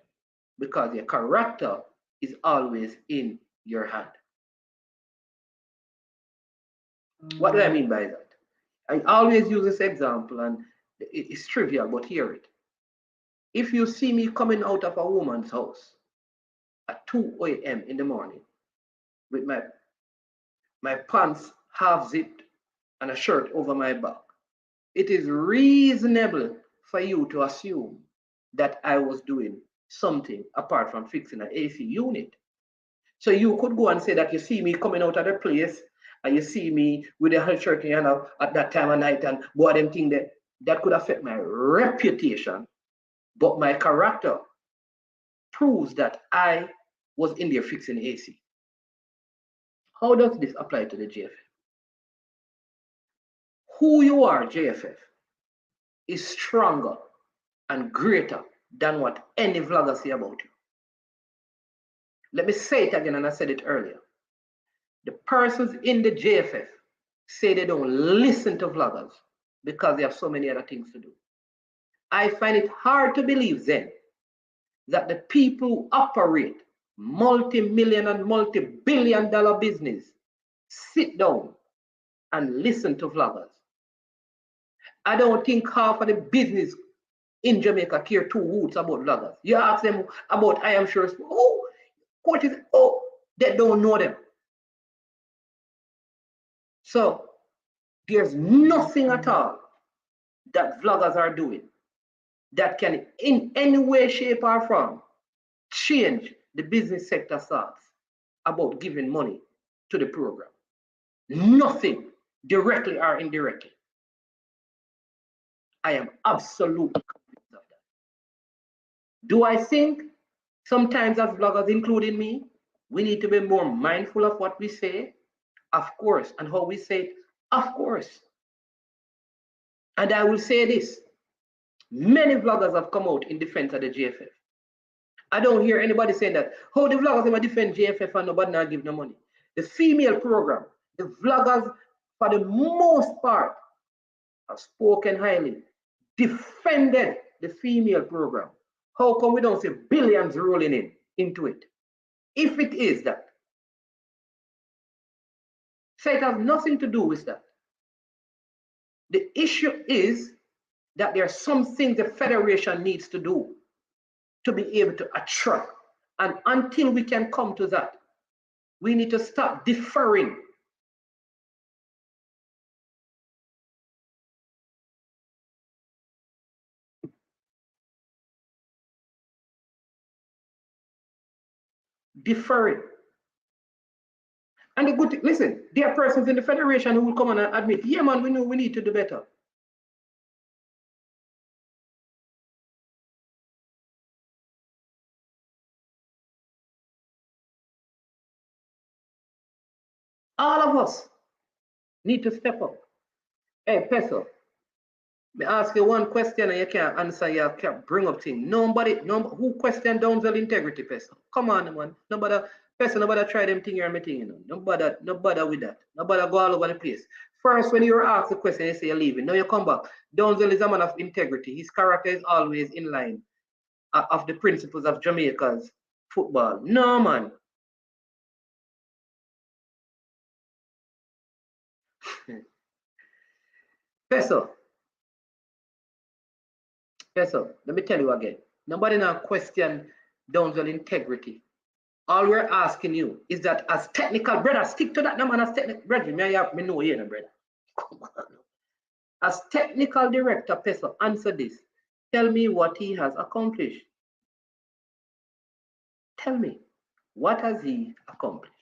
because your character is always in your hand. What do I mean by that? I always use this example, and it's trivial, but hear it. If you see me coming out of a woman's house at 2 a.m. in the morning with my pants half zipped and a shirt over my back, it is reasonable for you to assume that I was doing something apart from fixing an AC unit. So you could go and say that you see me coming out of the place and you see me with a hot shirt at that time of night, and boy, them thing that could affect my reputation, but my character proves that I was in there fixing AC. How does this apply to the JFF? Who you are, JFF, is stronger and greater than what any vlogger say about you. Let me say it again, and I said it earlier. The persons in the JFF say they don't listen to vloggers because they have so many other things to do. I find it hard to believe then that the people who operate multi-million and multi-billion-dollar business sit down and listen to vloggers. I don't think half of the business in Jamaica care two roots about vloggers. You ask them about I am sure, oh, coaches, oh, they don't know them. So there's nothing at all that vloggers are doing that can in any way, shape, or form change the business sector thoughts about giving money to the program. Nothing, directly or indirectly. I am absolutely convinced of that. Do I think sometimes as vloggers, including me, we need to be more mindful of what we say? Of course. And how we say it? Of course. And I will say this. Many vloggers have come out in defense of the GFF. I don't hear anybody saying that, how the vloggers ever defend GFF and nobody not give no money. The female program, the vloggers, for the most part, have spoken highly, defended the female program. How come we don't see billions rolling into it? If it is that. So it has nothing to do with that. The issue is that there are some things the federation needs to do to be able to attract. And until we can come to that, we need to stop deferring. Deferring. And the good thing, listen, there are persons in the federation who will come on and admit, yeah, man, we know we need to do better. All of us need to step up. Hey, Peso, me ask you one question and you can't answer, you can't bring up things. Nobody, who question Downsville integrity, Peso? Come on, man. Nobody, Peso, nobody try them thing you're meeting, you know. Nobody with that. Nobody go all over the place. First, when you're asked the question, you say you're leaving. Now you come back. Downsville is a man of integrity. His character is always in line of the principles of Jamaica's football. No, man. Peso, let me tell you again. Nobody now question Downsville integrity. All we're asking you is that as technical, brother, stick to that, no man, as technical, brother, me know you, brother. Come on. As technical director, Peso, answer this. Tell me what he has accomplished. Tell me, what has he accomplished?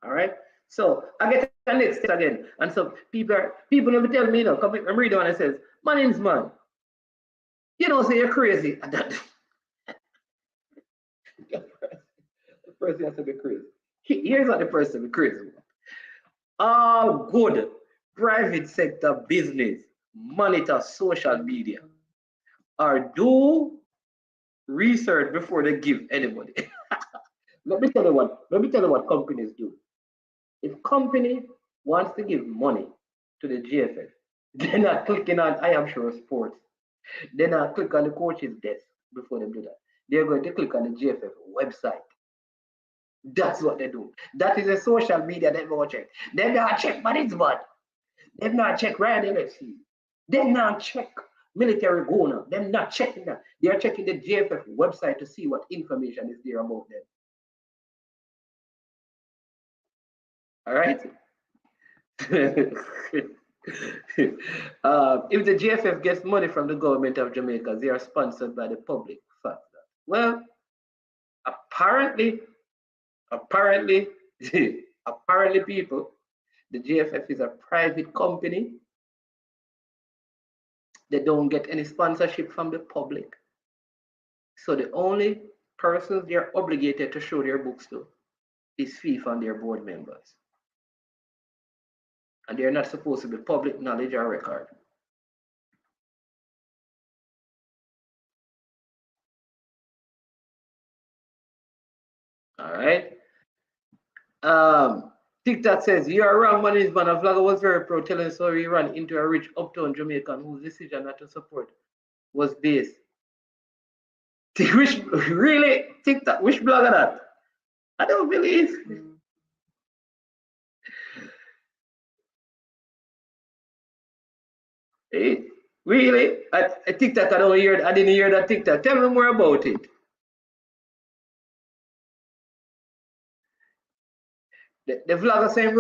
All right? So I get the next again. And so people never tell me, you know, come I'm reading one and says, my name's man. You don't say you're crazy. The person has to be crazy. Here's what the person be crazy. All good private sector business monitor social media or do research before they give anybody. Let me tell you what companies do. If company wants to give money to the GFF, they're not clicking on I am sure sports. They're not click on the coach's desk before they do that. They're going to click on the GFF website. That's what they do. That is a social media they go check. They not check management. They not check Ryan LFC. They not check military Gona. They're not checking that. They are checking the GFF website to see what information is there about them. All right. If the GFF gets money from the government of Jamaica, they are sponsored by the public. Well, apparently, people, the GFF is a private company. They don't get any sponsorship from the public. So the only persons they're obligated to show their books to is FIFA and their board members. And they're not supposed to be public knowledge or record. All right. TikTok says, you are wrong, man. A vlogger was very proud, telling us how he ran into a rich uptown Jamaican whose decision not to support was based. Which, really? TikTok, which blogger that? I don't believe. Really? I TikTok, I didn't hear that TikTok. Tell me more about it. The vlogger say him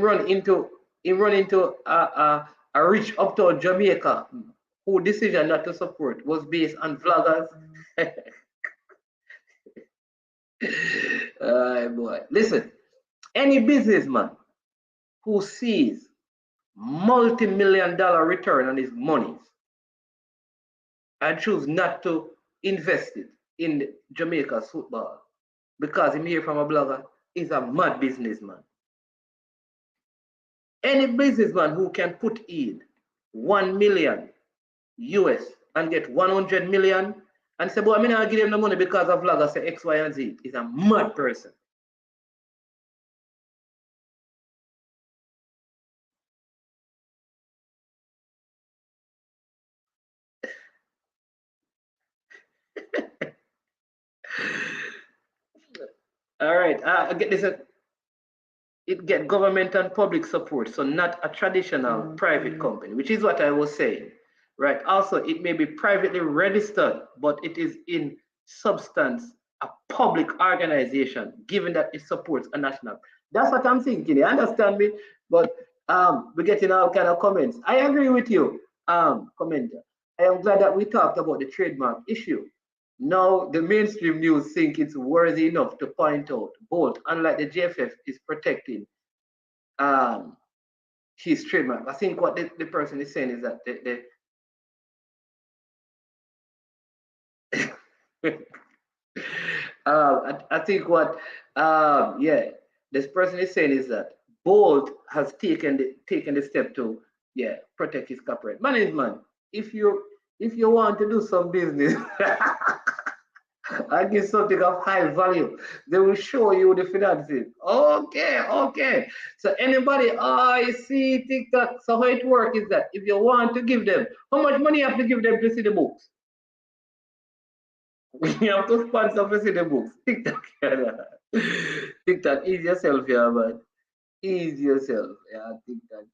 run into a rich uptown Jamaica who decision not to support was based on vloggers. Boy. Listen, any businessman who sees multi-million-dollar return on his monies and choose not to invest it in Jamaica's football because he hear from a blogger is a mad businessman. Any businessman who can put in 1 million US and get 100 million and say, boy, I'm not give them the money because of vloggers say X, Y, and Z is a mad person. All right, I get this. It get government and public support, so not a traditional private company, which is what I was saying, right? Also, it may be privately registered, but it is in substance a public organization, given that it supports a national. That's what I'm thinking. You understand me? But we're getting all kind of comments. I agree with you, commenter. I am glad that we talked about the trademark issue. Now, the mainstream news think it's worthy enough to point out Bolt, unlike the JFF, is protecting his trademark. I think what the person is saying is that I think what this person is saying is that Bolt has taken the step to protect his copyright. Man, if you want to do some business and give something of high value, they will show you the finances. Okay. So anybody, I see TikTok. So how it works is that if you want to give them, how much money you have to give them to see the books? You have to sponsor to see the books. TikTok, TikTok, ease yourself, man. Ease yourself. Yeah,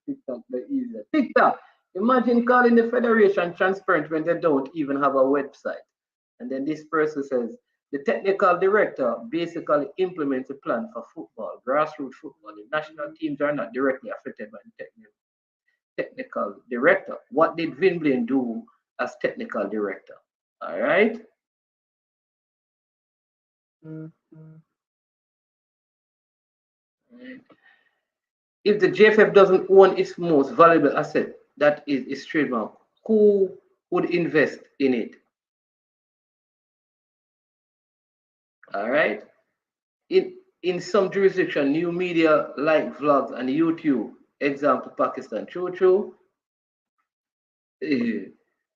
TikTok, the easier. TikTok, imagine calling the federation transparent when they don't even have a website. And then this person says, the technical director basically implements a plan for football, grassroots football. The national teams are not directly affected by the technical director. What did Vin Blaine do as technical director? All right. If the JFF doesn't own its most valuable asset, that is its trademark, who would invest in it? All right. In some jurisdiction, new media like vlogs and YouTube, example Pakistan. True.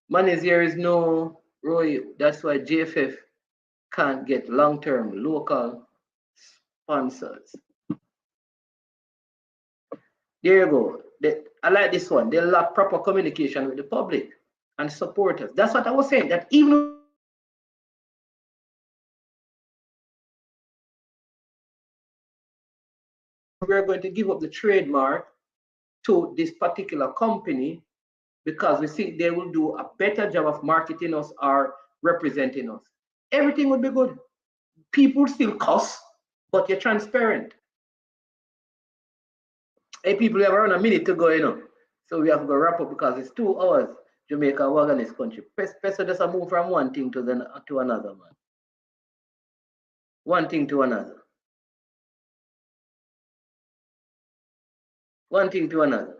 Money here is no Roy. That's why JFF can't get long-term local sponsors. There you go. I like this one. They lack proper communication with the public and supporters. That's what I was saying. That even we're going to give up the trademark to this particular company because we think they will do a better job of marketing us or representing us. Everything would be good. People still cuss, but you're transparent. Hey, people, we have around a minute to go, So we have to go wrap up because it's 2 hours. Jamaica work in this country. Peso just move from one thing to another, man. One thing to another. One thing to another.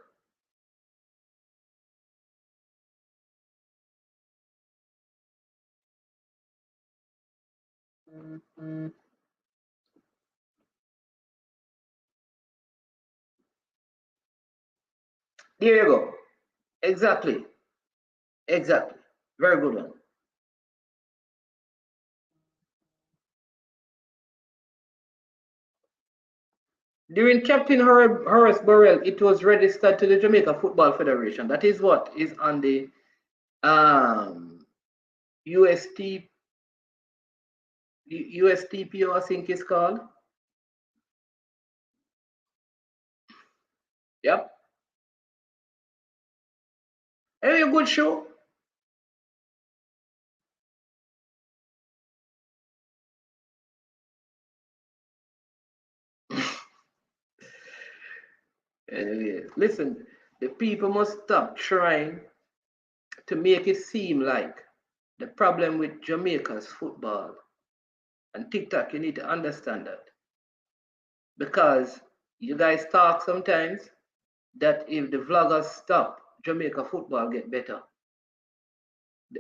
There you go. Exactly. Very good one. During Captain Horace Burrell, it was registered to the Jamaica Football Federation. That is what is on the USTPO, I think it's called. Yep. Anyway, a good show. Anyway, listen, the people must stop trying to make it seem like the problem with Jamaica's football and TikTok. You need to understand that. Because you guys talk sometimes that if the vloggers stop, Jamaica football get better.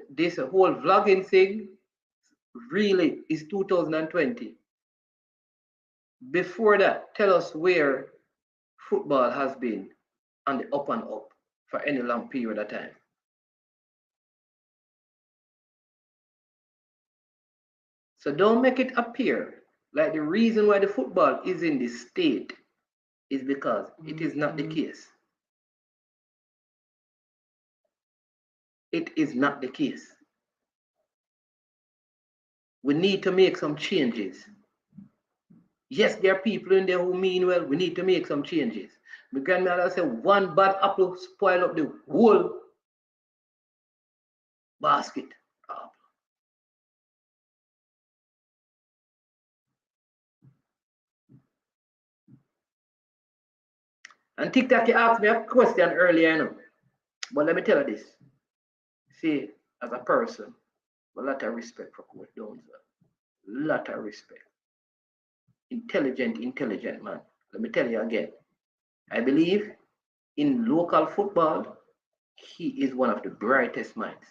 This whole vlogging thing really is 2020. Before that, tell us where football has been on the up and up for any long period of time. So don't make it appear like the reason why the football is in this state is because it is not the case. It is not the case. We need to make some changes. Yes, there are people in there who mean well. We need to make some changes. My grandmother said one bad apple spoil up the whole basket. And TikTok, you asked me a question earlier, you know. But let me tell you this. See, as a person, a lot of respect for Coach Downs. A lot of respect. Intelligent man. Let me tell you again. I believe in local football, he is one of the brightest minds.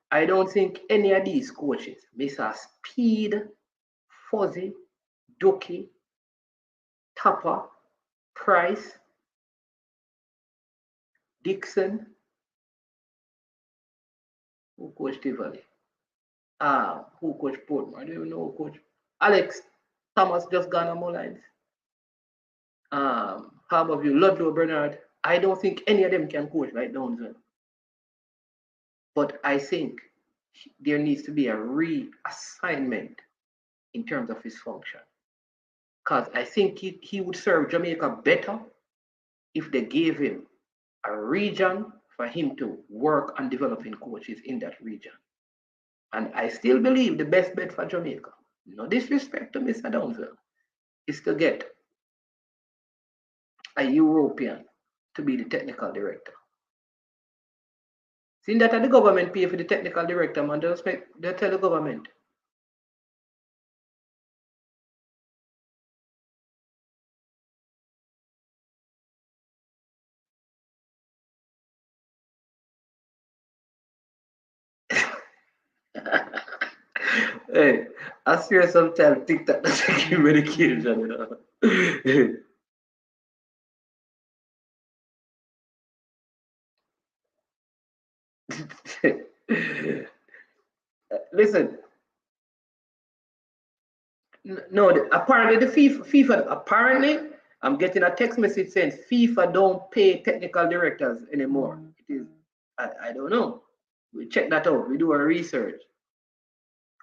I don't think any of these coaches, Mr. Speed, Fuzzy, Ducky, Tapper, Price, Dixon, who coached Tivoli? Who coached Portman? I don't even know who coached. Alex Thomas just gone on my lines. How about you, Ludlow Bernard? I don't think any of them can coach like Downs. But I think there needs to be a reassignment in terms of his function. Because I think he would serve Jamaica better if they gave him a region for him to work on developing coaches in that region. And I still believe the best bet for Jamaica, no disrespect to Mr. Downsville, is to get a European to be the technical director. Seeing that the government pay for the technical director, man, they tell the government. Hey, I swear sometimes TikTok doesn't give medication, you know. Listen, no, apparently the FIFA, apparently I'm getting a text message saying FIFA don't pay technical directors anymore. It is, I don't know. We check that out. We do our research.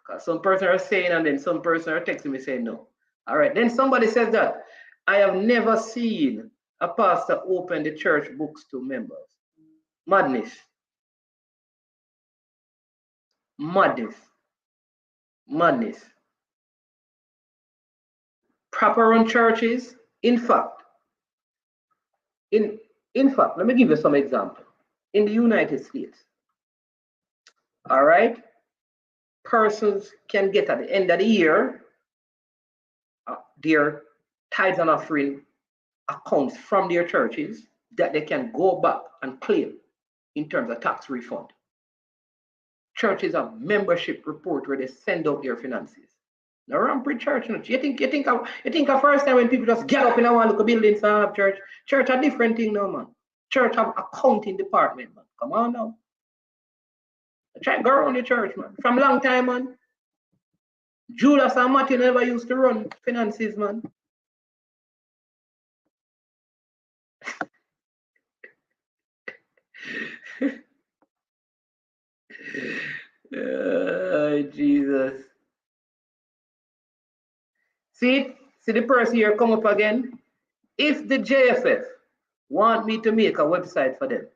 Because some person are saying and then some person are texting me saying no. All right, then somebody says that I have never seen a pastor open the church books to members. Madness. Madness. Madness. Proper run churches, in fact, let me give you some example. In the United States, all right, persons can get at the end of the year their tithes and offering accounts from their churches that they can go back and claim in terms of tax refund. Churches have membership report where they send out their finances. Now, Rampart Church, you think a first time when people just get up in a one local building and have church. Church a different thing now, man. Church have accounting department, man. Come on now. Try to go around the church, man. From long time, man. Judas and Matthew never used to run finances, man. Jesus. See the person here come up again. If the JFF want me to make a website for them,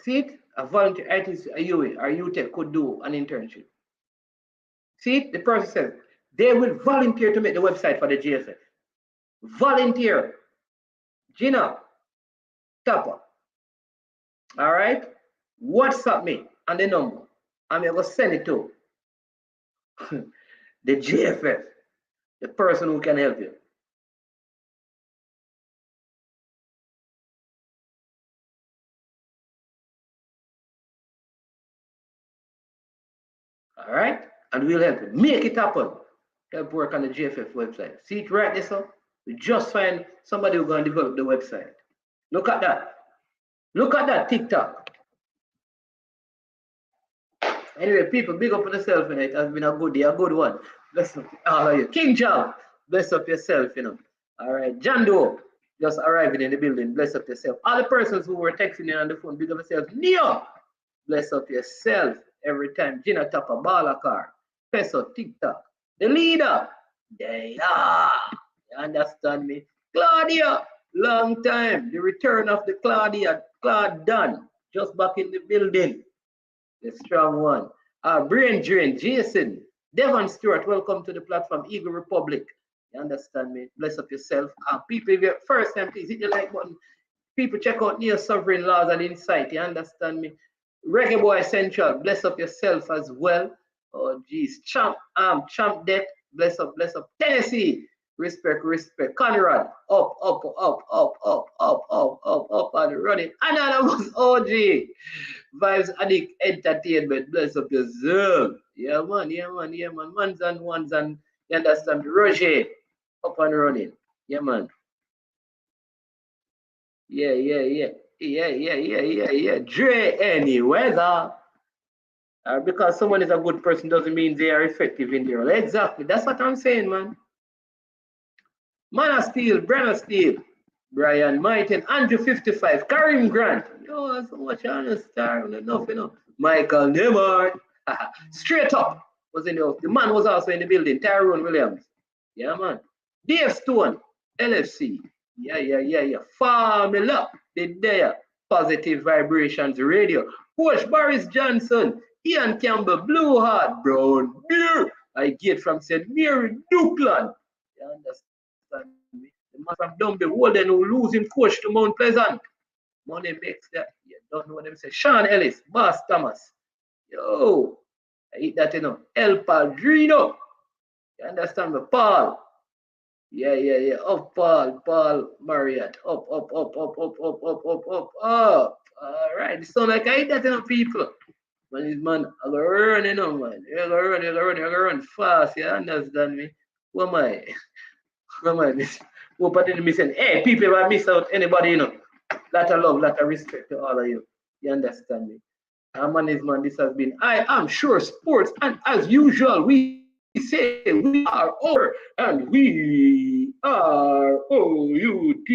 See it? A volunteer artist, a UA or UTech could do an internship. See it? The person says they will volunteer to make the website for the GFF. Volunteer. Gina, Tapa. All right? WhatsApp me on the number. I'm going to send it to the GFF, the person who can help you. All right? And we'll help you. Make it happen. Help work on the GFF website. See it right there, sir? We just find somebody who's going to develop the website. Look at that. Look at that TikTok. Anyway, people, big up on yourself, you know. It has been a good day, a good one. Bless up all of you. King Job, bless up yourself, you know. All right. John Doe, just arriving in the building. Bless up yourself. All the persons who were texting in on the phone, big up yourself. Neo, bless up yourself every time. Gina Tapa, Balakar, Peso, TikTok. The leader, Dana. You understand me? Claudia, long time. The return of the Claudia, Claude Dunn, just back in the building. The strong one. Brain Drain, Jason, Devon Stewart, welcome to the platform, Eagle Republic. You understand me? Bless up yourself. People, if you're first time, please hit the like button. People, check out Neo Sovereign Laws and Insight. You understand me? Reggae Boy Central, bless up yourself as well. Oh, geez. Champ Death, bless up, bless up. Tennessee, respect, respect. Conrad, up, and running. Another was OG. Vibes Addict Entertainment, bless up yourself. Yeah, man. Ones and ones, and you understand? Roger, up and running. Yeah, man. Yeah. Dre, any weather. Because someone is a good person doesn't mean they are effective in their role. Exactly. That's what I'm saying, man. Man of Steel, Brenner Steel, Brian Mighton, Andrew 55, Karim Grant. Yo, so much on star, enough, you know. Michael Neymar. Straight up was in the house. The man was also in the building. Tyrone Williams. Yeah, man. Dave Stone, LFC. Yeah. Formula. The there. Positive Vibrations Radio. Coach Boris Johnson. Ian Campbell, Blue Heart, Brown Beer. I get from St. Mary, Dukeland. You understand me? The man from Dumby Walden who lose him coach to Mount Pleasant. Money makes that. You don't know what them say. Sean Ellis, Boss Thomas. Yo, I eat that, you know. El Padrino. You understand me? Paul. Yeah. Up, Paul Marriott. Up. All right. It sound like I eat that, you know, people. Man, this man, I go run, you know, man. You go run fast, you understand me? Who am I? What did me say? Hey, people, if I miss out anybody, you know, lot of love, lot of respect to all of you. You understand me? Man, this has been I Am Sure Sports, and as usual, we say we are over, and we are OUT.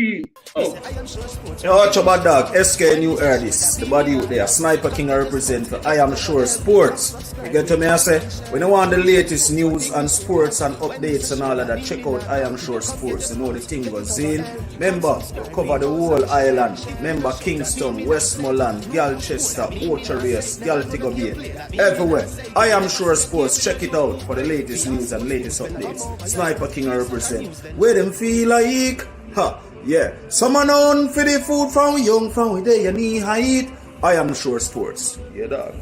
Yo, watch about dog, SK New heard this. The body out there, Sniper King I represent for I Am Sure Sports. You get to me, I say, when you want the latest news and sports and updates and all of that, check out I Am Sure Sports. You know the thing goes in. Remember, cover the whole island. Remember Kingston, Westmoreland, Galchester, Ocherase, Galtigo Bay. Everywhere. I Am Sure Sports. Check it out for the latest news and latest updates. Sniper King I represent. Where them feel like? Yeah. Someone on for the food from young, from where they knee height. I Am Sure Sports. Yeah, dog.